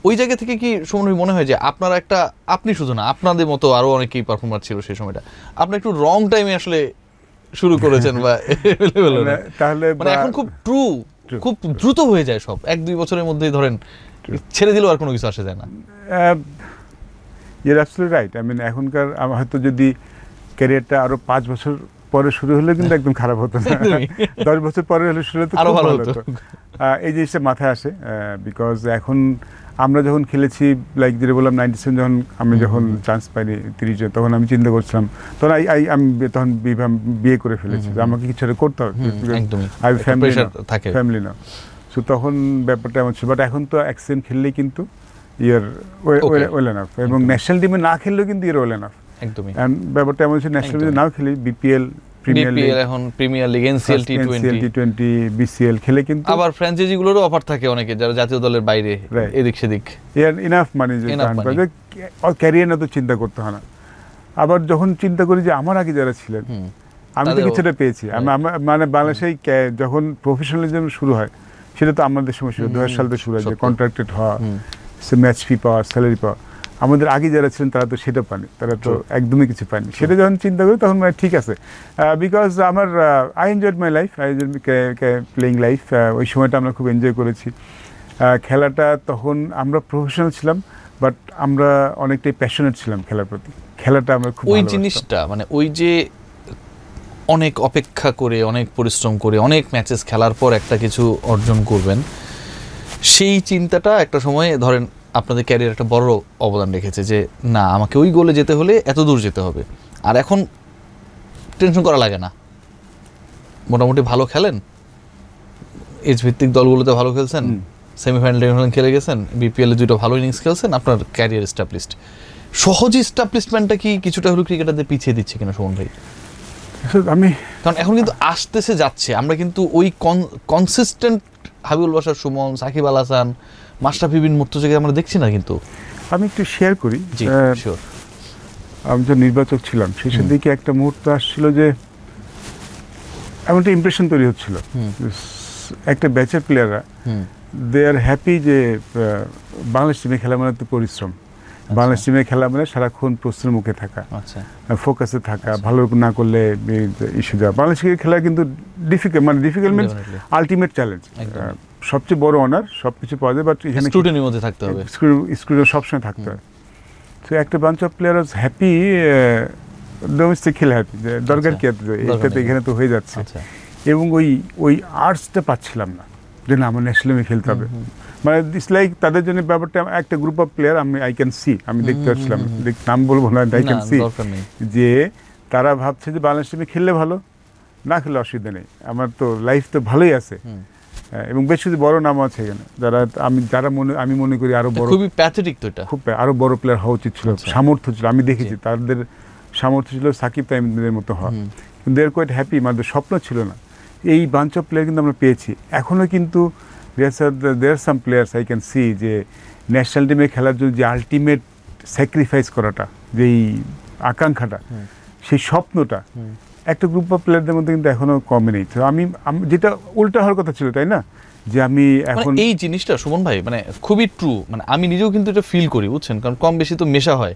ওই জায়গা থেকে কি সুমন মনে হয় যে আপনারা একটা, আপনি শুধু না, আপনাদের মতো আরো অনেকেই পারফর্মার ছিল সেই সময়টা, আপনি একটু রং টাইমে আসলে শুরু করেছেন বা তাহলে মানে এখন খুব খুব দ্রুত হয়ে যায় সব, 1-2 বছরের মধ্যেই ধরেন ছেড়ে দিলেও আর কোনো কিছু আসে যায় না। You're absolutely right. I mean এখনকার হয়তো যদি ক্যারিয়ারটা আরো 5 বছর পরে শুরু হলে কিন্তু একদম খারাপ হতো না, 10 বছর পরে হলে শুরু হতো, আরো খুব ভালো ভালো হতো। হতো। এই জিনিসটা মাথায় আসে বিকজ এখন আমরা যখন খেলেছি, লাইক যেটা বললাম 97 যখন আমি যখন চান্স পাইনি 30 তখন আমি চিন্তা করছিলাম, তখন আমি তখন বিয়ে করে ফেলেছি, আমাকে কিছু একটা করতে হবে, একদমই আমি প্রেসার থাকে। ফ্যামিলি না। সো তখন ব্যাপারটা এমন ছিল, বাট এখন তো অ্যাক্সিডেন্ট খেললেই কিন্তু ইয়ার ওয়েল এনাফ, এবং ন্যাশনাল টিমে না খেললেও কিন্তু ইয়ার ওয়েল এনাফ। একদমই ব্যাপারটা এমন হচ্ছে ন্যাশনাল টিমে নাও খেলি, বিপিএল, প্রিমিয়ার লিগ, এখন premier league, NCL, T20, BCL খেলে কিন্তু আবার ফ্র্যাঞ্চাইজি গুলোরও অফার থাকে অনেকে যারা জাতীয় দলের বাইরে এদিক সেদিক, ইয়ার ইনাফ মানি যে ক্যারিয়ার না তো চিন্তা করতে হয় না। আবার যখন চিন্তা করি যে আমার আগে যারা ছিলেন, আমি তো কিছুটা পেয়েছি, মানে বাংলাদেশে যখন প্রফেশনালিজম শুরু হয় সেটা তো আমাদের সময় শুরু 2000 সাল থেকে শুরু হয়, যে কন্ট্রাক্টেড হওয়া, ম্যাচ ফি পাওয়া, স্যালারি পাওয়া। আমাদের আগে যারা ছিলেন তারা তো সেটা পায়নি, তারা তো একদমই কিছু পায়নি। সেটা যখন চিন্তা করি তখন মানে ঠিক আছে, বিকজ আমার I enjoyed my life, I enjoyed playing life. ওই সময়টা আমরা খুব এনজয় করেছি খেলাটা। তখন আমরা প্রফেশনাল ছিলাম, বাট আমরা অনেকটাই প্যাশনেট ছিলাম খেলার প্রতি। খেলাটা আমরা খুব ওই জিনিসটা মানে ওই যে অনেক অপেক্ষা করে, অনেক পরিশ্রম করে, অনেক ম্যাচেস খেলার পর একটা কিছু অর্জন করবেন, সেই চিন্তাটা একটা সময় ধরেন আপনাদের ক্যারিয়ার একটা বড় অবদান রেখেছে, যে না আমাকে ওই গোলে যেতে হলে এত দূর যেতে হবে। আর এখন টেনশন করা লাগে না, মোটামুটি ভালো খেলেন, এজ ভিত্তিক দলগুলোতে ভালো খেলছেন, সেমিফাইনাল খেলে গেছেন, বিপিএলে 2টা ভালো ইনিংস খেলছেন, আপনার ক্যারিয়ার এস্টাবলিশড। সহজ এস্টাবলিশমেন্টটা কি কিছুটা হলো ক্রিকেটারদের পিছিয়ে দিচ্ছে কিনা সুমন ভাই? কারণ এখন কিন্তু আসতেছে যাচ্ছে, আমরা কিন্তু ওই কনসিস্টেন্ট হাবিবুল বাশার সুমন, সাকিব আল হাসান, মাশরাফি বিন মুর্তজাকে আমরা দেখছি না। কিন্তু আমি একটু শেয়ার করি, আমি যে নির্বাচক ছিলাম শেষের দিকে একটা মুহূর্ত আসছিল যে এমন একটা ইমপ্রেশন তৈরি হচ্ছিল, একটা ব্যাচের প্লেয়াররা দে আর হ্যাপি যে বাংলাদেশ টিমে খেলা মানে তো পরিশ্রম, বাংলাদেশ টিমে খেলা মানে সারাক্ষণ প্রশ্নের মুখে থাকা, ফোকাসে থাকা, ভালো না করলে ইস্যু দেওয়া। বাংলাদেশ খেলা কিন্তু ডিফিকাল্ট, মানে ডিফিকাল্ট মিনস আলটিমেট চ্যালেঞ্জ, সবচেয়ে বড় অনার, সবকিছু পাওয়া যায়, বাট এখানে স্ক্রুটিনির মধ্যে থাকতে হবে, স্ক্রুটিনি সবসময় থাকতে হয়। তো একটা bunch of player was happy, domestic খেলে হ্যাপি, যে দরকার কি এটাতে এখানে তো হয়ে যাচ্ছে, এবং ওই আর্টসটা পাচ্ছিলাম না যে না আমার ন্যাশনাল খেলতে হবে। মানে ইটস লাইক তাদের জন্য ব্যাপারটা একটা group of player, I can see, আমি দেখতে পাচ্ছিলাম, নাম বলবো না, আই ক্যান সি যে তারা ভাবছে যে বাংলাদেশ টিমে খেললে ভালো, না খেলে অসুবিধা নেই, আমার তো লাইফ তো ভালোই আছে, এবং বেশ কিছু বড় নাম আছে এখানে আমি মনে করি আরো বড়, খুবই প্যাথেটিক তো এটা, খুব আরো বড় প্লেয়ার হওয়া উচিত ছিল, সামর্থ্য ছিল, আমি দেখেছি তাদের সামর্থ্য ছিল সাকিব তামিমের মতো হওয়া, কিন্তু দে আর কোয়াইট হ্যাপি, মানে স্বপ্ন ছিল না। এই বাঞ্চ অফ প্লেয়ার কিন্তু আমরা পেয়েছি। এখনো কিন্তু দেয়ার সাম প্লেয়ার্স আই ক্যান সি যে ন্যাশনাল টিমে খেলার জন্য যে আলটিমেট স্যাক্রিফাইস করাটা, যেই আকাঙ্ক্ষাটা, সেই স্বপ্নটা একটা গ্রুপ অফ প্লেয়ারদের মধ্যে কিন্তু এখনো কমে নেই। তো আমি যেটা উল্টা হওয়ার কথা ছিল, তাই না, যে আমি এখন এই জিনিসটা সুমন ভাই মানে খুবই ট্রু, মানে আমি নিজেও কিন্তু এটা ফিল করি, বুঝছেন, কারণ কম বেশি তো মেশা হয়।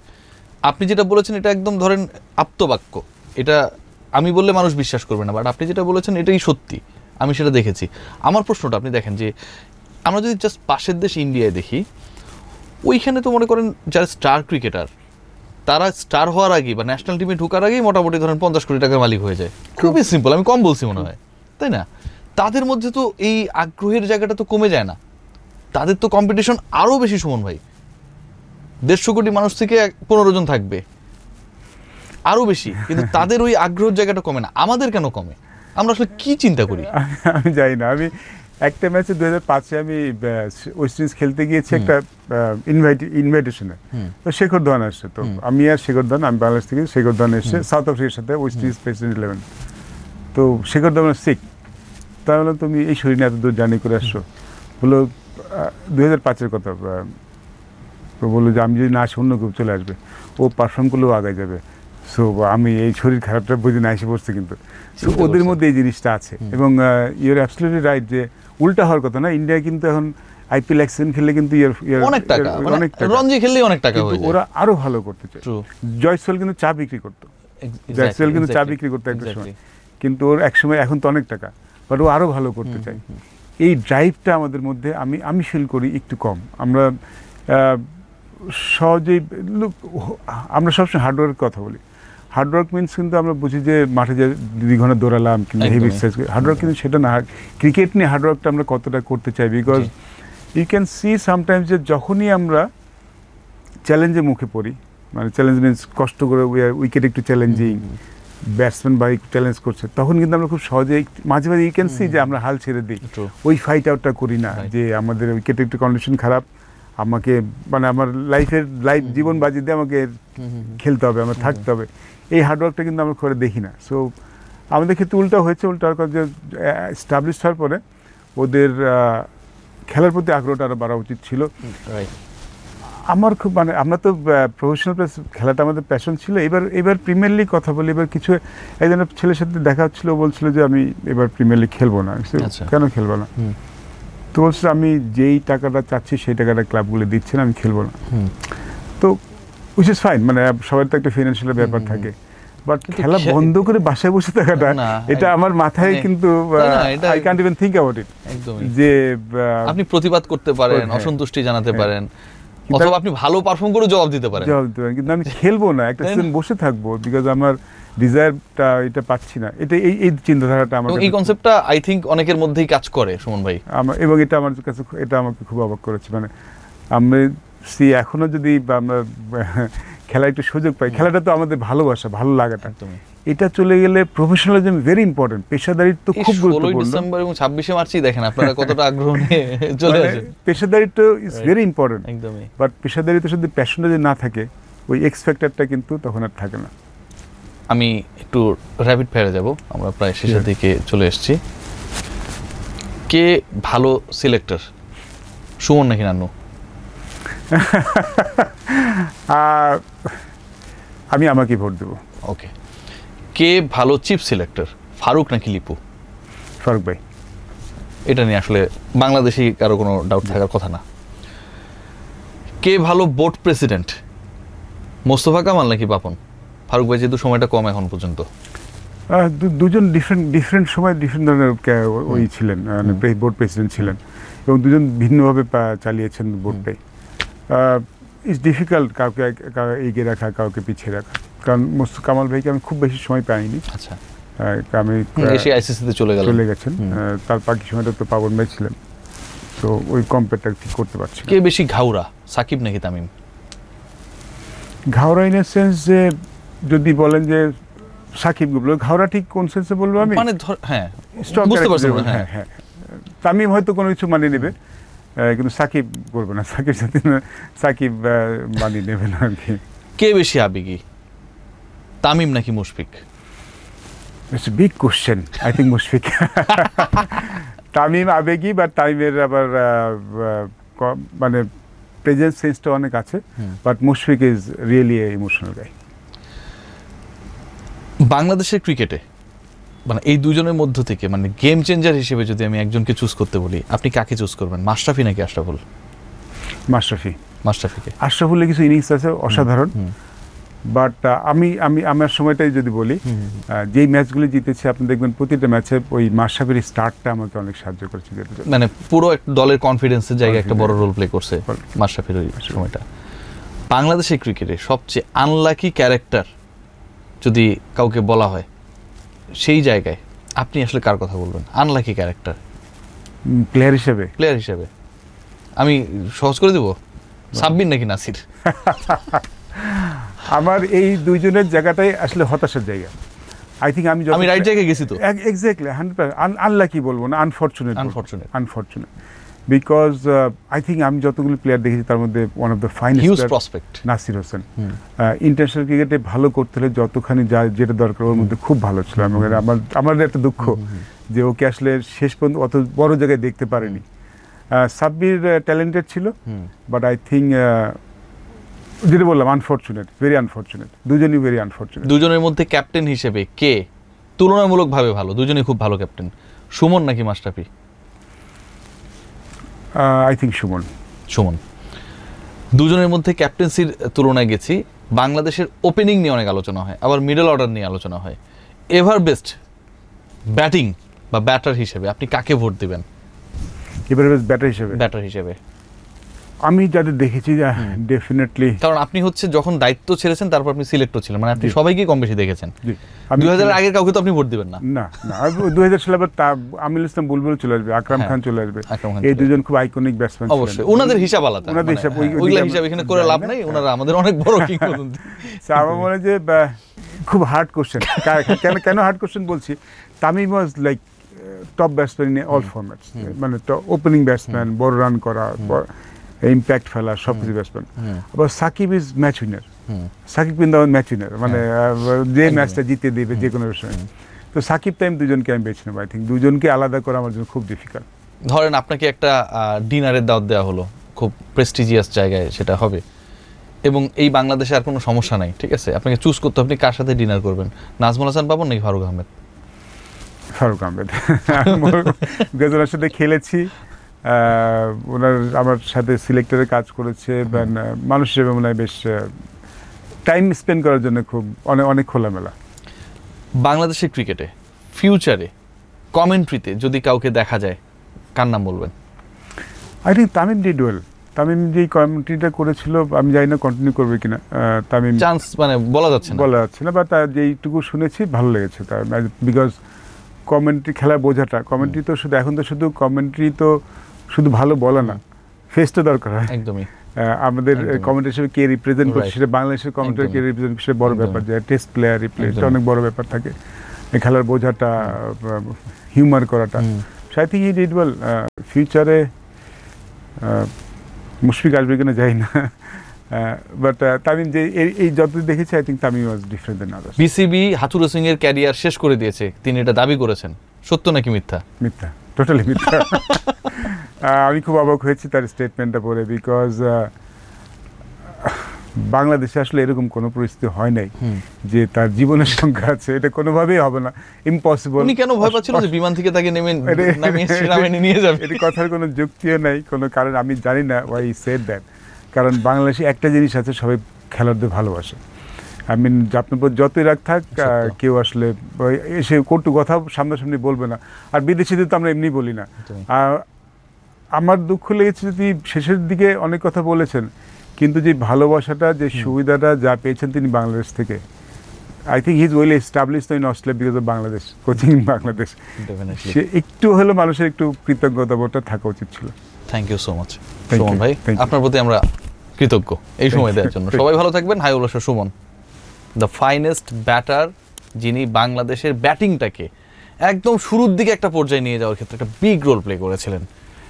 আপনি যেটা বলেছেন এটা একদম ধরেন আপ্তবাক্য, এটা আমি বললে মানুষ বিশ্বাস করবে না, বাট আপনি যেটা বলেছেন এটাই সত্যি, আমি সেটা দেখেছি। আমার প্রশ্নটা আপনি দেখেন যে আমরা যদি জাস্ট পাশের দেশ ইন্ডিয়ায় দেখি, ওইখানে তো মনে করেন যারা স্টার ক্রিকেটার তারা স্টার হওয়ার আগে বা ন্যাশনাল টিমে ঢোকার আগেই মোটামুটি ধরেন 50 কোটি টাকার মালিক হয়ে যায়, খুবই সিম্পল, আমি কম বলছি মনে হয়, তাই না? তাদের মধ্যে তো এই আগ্রহের জায়গাটা তো কমে যায় না, তাদের তো কম্পিটিশন আরও বেশি সুমন ভাই, 150 কোটি মানুষ থেকে 15 জন থাকবে, আরও বেশি, কিন্তু তাদের ওই আগ্রহের জায়গাটা কমে না, আমাদের কেন কমে? আমরা আসলে কি চিন্তা করি? আমি জানি না। আমি একটা ম্যাচে 2005-এ আমি ওয়েস্ট ইন্ডিজ খেলতে গিয়েছি একটা ইনভাইটেশনে, তো শেখর ধাওয়ান আসছে, তো আমি আর শেখর ধাওয়ান, আমি বাংলাদেশ থেকে, শেখর ধাওয়ান এসছে সাউথ আফ্রিকার সাথে ওয়েস্ট ইন্ডিজ প্রেসিডেন্ট 11, তো শেখর ধাওয়ান শিখ, তাহলে তুমি এই শরীরে এত দূর জার্নি করে আসছো, বললো 2005-এর কথা, তো বললো যে আমি যদি না আসি অন্য কেউ চলে আসবে, ও পারফর্ম করলেও আগায় যাবে। সো আমি এই শরীর খারাপটা বুঝে না এসে পড়ছি, কিন্তু ওদের মধ্যে এই জিনিসটা আছে, এবং ইউর অ্যাবসলিউটলি রাইট যে উল্টা হওয়ার কথা না। ইন্ডিয়া কিন্তু এখন আইপিএল অ্যাক্সিডেন্ট খেললে কিন্তু অনেক টাকা, রঞ্জি খেললেই অনেক টাকা হয়ে যায়, ওরা আরো ভালো করতে চায়। জয়সওয়াল কিন্তু চা বিক্রি করতো, জয়সওয়াল কিন্তু চা বিক্রি করতো একটা সময়, কিন্তু ওর এক সময় এখন তো অনেক টাকা, বাট ও আরো ভালো করতে চায়। এই ড্রাইভটা আমাদের মধ্যে আমি ফিল করি একটু কম। আমরা সহজেই look, আমরা সবসময় হার্ডওয়ার্কের কথা বলি। হার্ডওয়ার্ক মিনস কিন্তু আমরা বুঝি যে মাঠে যে 2 ঘন্টা দৌড়ালাম কিংবা হেভি এক্সারসাইজ, হার্ডওয়ার্ক কিন্তু সেটা না। ক্রিকেট নিয়ে হার্ডওয়ার্কটা আমরা কতটা করতে চাই, because you can see sometimes যে যখনই আমরা চ্যালেঞ্জের মুখে পড়ি, মানে চ্যালেঞ্জ মিনস কষ্ট করে উইকেট একটু চ্যালেঞ্জিং, ব্যাটসম্যান বা চ্যালেঞ্জ করছে, তখন কিন্তু আমরা খুব সহজে মাঝে মাঝে ইউ ক্যান সি যে আমরা হাল ছেড়ে দিই, ওই ফাইট আউটটা করি না, যে আমাদের উইকেট একটু কন্ডিশন খারাপ, আমাকে মানে আমার লাইফ জীবন বাজি দিয়ে আমাকে খেলতে হবে, আমার থাকতে হবে, এই হার্ডওয়ার্কটা কিন্তু আমরা করে দেখি না। সো আমাদের ক্ষেত্রে উল্টা হয়েছে, উল্টার যে এস্টাবলিশ হওয়ার পরে ওদের খেলার প্রতি আগ্রহটা আরও বাড়া উচিত ছিল। আমার খুব মানে আমরা তো প্রফেশনাল খেলাটা আমাদের প্যাশন ছিল। এবার প্রিমিয়ার লিগ কথা বলি, এবার কিছু একজনের ছেলের সাথে দেখা হচ্ছিল, বলছিল যে আমি এবার প্রিমিয়ার লিগ খেলবো না। কেন খেলবো না? তো বলছে আমি যেই টাকাটা চাচ্ছি সেই টাকাটা ক্লাবগুলো দিচ্ছে না, আমি খেলবো না। তো উইচ ইজ ফাইন, মানে সবার তো একটা ফিনান্সিয়াল ব্যাপার থাকে, বাট খেলা বন্ধ করে বাসায় বসে থাকাটা, এটা আমার মাথায় কিন্তু I can't even think about it. যে আপনি প্রতিবাদ করতে পারেন, অসন্তুষ্টি জানাতে পারেন, অথবা আপনি ভালো পারফর্ম করে জবাব দিতে পারেন, কিন্তু আমি খেলবো না, একটা সিজন বসে থাকবো, বিকজ আমার ডিজায়ারটা এটা পাচ্ছি না। এটা এই চিন্তাধারাটা আমার, এই কনসেপ্টটা আই থিংক অনেকের মধ্যেই কাজ করে সুমন ভাই, এবং এটা আমার কাছে এটা আমাকে খুব অবাক করেছে। মানে আমরা এখনো যদি আমরা খেলা একটু সুযোগ পাই, খেলাটা তো আমাদের ভালোবাসা, ভালো লাগাটা, এটা চলে গেলে প্রফেশনালিজম ভেরি ইম্পর্টেন্ট, পেশাদারিত্ব খুব গুরুত্বপূর্ণ। ডিসেম্বর এবং 26শে মার্চই দেখেন আপনারা কতটা আগ্রহ নিয়ে চলে আসেন। পেশাদারিত্ব ইজ ভেরি ইম্পর্টেন্ট, একদমই। বাট পেশাদারিত্ব যদি প্যাশনটা যদি না থাকে, ওই এক্স ফ্যাক্টরটা কিন্তু তখন আর থাকে না। আমি একটু র্যাপিড ফায়ারে যাব, আমরা প্রায় শেষের দিকে চলে এসেছি। কে ভালো সিলেক্টর, সুমন নাকি নান্নু? আমি আমাকে ভোট দেব। ওকে। কে ভালো চিফ সিলেক্টর, ফারুক নাকি লিপু? ফারুক ভাই। এটা নিয়ে আসলে বাংলাদেশি কারো কোনো ডাউট থাকার কথা না। কে ভালো বোর্ড প্রেসিডেন্ট, মোস্তফা কামাল নাকি পাপন? ফারুক ভাই যেহেতু সময়টা কম এখন পর্যন্ত। দুজন ডিফারেন্ট সময় ডিফারেন্ট ধরনের ওই ছিলেন, বোর্ড প্রেসিডেন্ট ছিলেন, এবং দুজন ভিন্নভাবে চালিয়েছেন বোর্ডটাই। ইটস ডিফিকাল্ট কাউকে এগিয়ে রাখা, কাউকে পিছিয়ে রাখা, কারণ কামাল ভাইকে আমি খুব বেশি সময় পাইনি। আচ্ছা, আমি আইসিসিতে চলে গেছেন, তার বাকি সময়টা তো পাবন ভাই ছিলেন, তো ওই কম্পেয়ারটা ঠিক করতে পারছি। কে বেশি ঘাউরা, সাকিব নাকি তামিম? ঘাউরা ইন এ সেন্স যে যদি বলেন যে সাকিব বলবো, ঘাউরা ঠিক কোন সেন্সে বলবো আমি, মানে হ্যাঁ বুঝতে পারছেন, হ্যাঁ তামিম হয়তো কোনো কিছু মানিয়ে নেবে, কিন্তু সাকিব করবে না, সাকিব মানিয়ে নেবে না আর কি। কে বেশি আবেগী, তামিম নাকি Mushfiq? It's a big question. I think Mushfiq. Tamim আবেগী, বাট তামিমের আবার মানে প্রেজেন্স সেন্সটা অনেক আছে, but Mushfiq is really a emotional guy. বাংলাদেশের ক্রিকেটে মানে এই দুজনের মধ্য থেকে মানে গেম চেঞ্জার হিসেবে যদি আমি একজনকে চুজ করতে বলি, আপনি কাকে চুজ করবেন, মাশরাফি নাকি আশরাফুল? মাশরাফিকে। আশরাফুলের কিছু ইনিংস আছে অসাধারণ, বাট আমার সময়টাই যদি বলি, যেই ম্যাচগুলি জিতেছে আপনি দেখবেন প্রতিটা ম্যাচে ওই মাশরাফির স্টার্টটা আমাকে অনেক সাহায্য করেছে, মানে পুরো দলের কনফিডেন্সের জায়গায় একটা বড় রোল প্লে করছে মাশরাফির ওই সময়টা। বাংলাদেশের ক্রিকেটে সবচেয়ে আনলাকি ক্যারেক্টার যদি কাউকে বলা হয়, সেই জায়গায় আপনি আসলে কার কথা বলবেন? আনলাকি ক্যারেক্টার প্লেয়ার হিসেবে আমি সহজ করে দেব, সাব্বির নাকি নাসির? আমার এই দুইজনের জায়গাটাই আসলে হতাশার জায়গা। আই থিঙ্ক আমি রাইট জায়গায় গেছি তো। এক্স্যাক্টলি 100%। আনলাকি বলবো না, আনফরচুনেট, বিকজ আই থিঙ্ক আমি যতগুলো প্লেয়ার দেখেছি তার মধ্যে one of the finest prospect Nasir Hossain. International ক্রিকেটে ভালো করতে হলে যতখানি যেটা দরকার ওর মধ্যে খুব ভালো ছিল। আমার একটা দুঃখ যে ওকে আসলে শেষ পর্যন্ত অত বড় জায়গায় দেখতে পারেনি। সাব্বির ট্যালেন্টেড ছিল, বাট আই থিঙ্ক যেটা বললাম ভেরি আনফরচুনেট, দুজনই ভেরি আনফরচুনেট। দুজনের মধ্যে ক্যাপ্টেন হিসেবে কে তুলনামূলকভাবে ভালো? দুজনেই খুব ভালো ক্যাপ্টেন, সুমন নাকি মাশরাফি? I think Suman. দুজনের মধ্যে ক্যাপ্টেন্সির তুলনায় গেছি, বাংলাদেশের ওপেনিং নিয়ে অনেক আলোচনা হয়, আবার মিডল অর্ডার নিয়ে আলোচনা হয়। এভার বেস্ট ব্যাটিং বা ব্যাটার হিসেবে আপনি কাকে ভোট দিবেন? এভার বেস্ট ব্যাটার হিসেবে আমি যাদের দেখেছি ডেফিনেটলি, কারণ আপনি হচ্ছে যখন দায়িত্ব ছেড়েছেন তারপর আপনি সিলেক্টও ছিলেন, মানে আপনি সবাইকে কম বেশি দেখেছেন। 2000 এর আগের কাউকে তো আপনি ভোট দিবেন না। না না 2000 সালে আবার আমিনুল ইসলাম বুলবুল চলে আসবে, আকরাম খান চলে আসবে, এই দুজন খুব আইকনিক ব্যাটসম্যান। অবশ্যই ওনাদের হিসাব আলাদা, ওনাদের হিসাব ওইগুলা হিসাব এখানে করে লাভ নাই, ওনারা আমাদের অনেক বড় কিংবদন্তি। আমার মনে হয় যে খুব হার্ড কোশ্চেন। কেন হার্ড কোশ্চেন বলছি, Tamim was like top batsman in all formats, মানে ওপেনিং ব্যাটসম্যান, বড় রান করা, ইম্প্যাক্ট ফেলা, সবকিছু ব্যাটসম্যান। আবার Shakib is match winner, Shakib কিন্তু ম্যাচ উইনার, মানে যে ম্যাচটা জিতে দেবে যে কোনো বিষয়ে। তো সাকিব টাইম দুজনকে আমি বেছে নেবো। আই থিঙ্ক দুজনকে আলাদা করা আমার জন্য খুব ডিফিকাল্ট। ধরেন আপনাকে একটা ডিনারের দাওয়াত দেওয়া হলো খুব প্রেস্টিজিয়াস জায়গায়, সেটা হবে, এবং এই বাংলাদেশে আর কোনো সমস্যা নাই, ঠিক আছে, আপনাকে চুজ করতে, আপনি কার সাথে ডিনার করবেন? নাজমুল হাসান পাবন নাকি ফারুক আহমেদ? ফারুক আহমেদ। গজলের সাথে খেলেছি, ওনার আমার সাথে সিলেক্টরে কাজ করেছে, মানুষ হিসেবে মনে হয় বেশ টাইম স্পেন্ড করার জন্য খুব অনেক খোলামেলা। বাংলাদেশের ক্রিকেটে ফিউচারে কমেন্ট্রিতে যদি কাউকে দেখা যায়, কার নাম বলবেন? I think Tamim did well. Tamim যে কমেন্ট্রিটা করেছিল, আমি জানি না কন্টিনিউ করবে কিনা, তামিম চান্স মানে বলা যাচ্ছে না, বা তার যেইটুকু শুনেছি ভালো লেগেছে তার, বিকজ কমেন্ট্রি খেলা বোঝাটা, কমেন্ট্রি তো শুধু এখন তো কমেন্ট্রি তো শুধু ভালো বলা না, ফেসটা দরকার হয়। একদমই আমাদের কমেন্ট্রি হিসেবে কে রিপ্রেজেন্ট করছে, সেটা বাংলাদেশের কমেন্ট্রি কে রিপ্রেজেন্ট করছে, বড় ব্যাপার। যে টেস্ট প্লেয়ার রিপ্লে, এটা অনেক বড় ব্যাপার থাকে, খেলার বোঝাটা, হিউমার করাটা। So I think he did well. ফিউচারে মুশফিক আসবে কিনা যাই না, বাট তামিম যে এই যতদিন দেখেছি, I think Tamim was different than others. BCB Hathuru Singh এর ক্যারিয়ার শেষ করে দিয়েছে, তিনি এটা দাবি করেছেন, সত্য নাকি মিথ্যা? মিথ্যা, টোটালি মিথ্যা। আমি খুব অবাক হয়েছি তার স্টেটমেন্টটা পড়ে, বিকজ বাংলাদেশে আসলে এরকম কোনো পরিস্থিতি হয় নাই যে তার জীবনের সংখ্যা আছে, এটা কোনোভাবেই হবে না, ইম্পসিবল। উনি কেন ভয় পাচ্ছিল যে বিমান থেকে তাকে নামিয়ে সেনাবাহিনী নিয়ে যাবে? এটা কথার কোনো যুক্তিও নাই, কোনো কারণ আমি জানি না ওয়াই হি সেড দ্যাট। কারণ বাংলাদেশে একটা জিনিস আছে, সবাই খেলাতে ভালোবাসে। আই মিন আপনার উপর যতই রাগ থাক, কেউ আসলে এসে কটু কথা সামনাসামনি বলবে না। আর বিদেশিদের তো আমরা এমনি বলি না। আমার দুঃখ লেগেছে যদি শেষের দিকে অনেক কথা বলেছেন, কিন্তু যে ভালোবাসাটা, যে সুবিধাটা যা পেয়েছেন তিনি বাংলাদেশ থেকে, I think he is well established in Australia because of Bangladesh, coaching in Bangladesh. সে একটু হলেও মানুষের একটু কৃতজ্ঞতা বোধটা থাকা উচিত ছিল। Thank you so much Sumon ভাই, আপনার প্রতি আমরা কৃতজ্ঞ এই সময় দেওয়ার জন্য। সবাই ভালো থাকবেন। হাই উল্লাস সুমন, দ্য ফাইনেস্ট ব্যাটার, যিনি বাংলাদেশের ব্যাটিংটাকে একদম শুরুর দিকে একটা পর্যায়ে নিয়ে যাওয়ার ক্ষেত্রে একটা বিগ রোল প্লে করেছিলেন,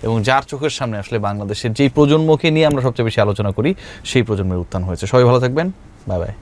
এবং যার চোখের সামনে আসলে বাংলাদেশের যেই প্রজন্মকে নিয়ে আমরা সবচেয়ে বেশি আলোচনা করি, সেই প্রজন্মের উত্থান হয়েছে। সবাই ভালো থাকবেন, বাই বাই।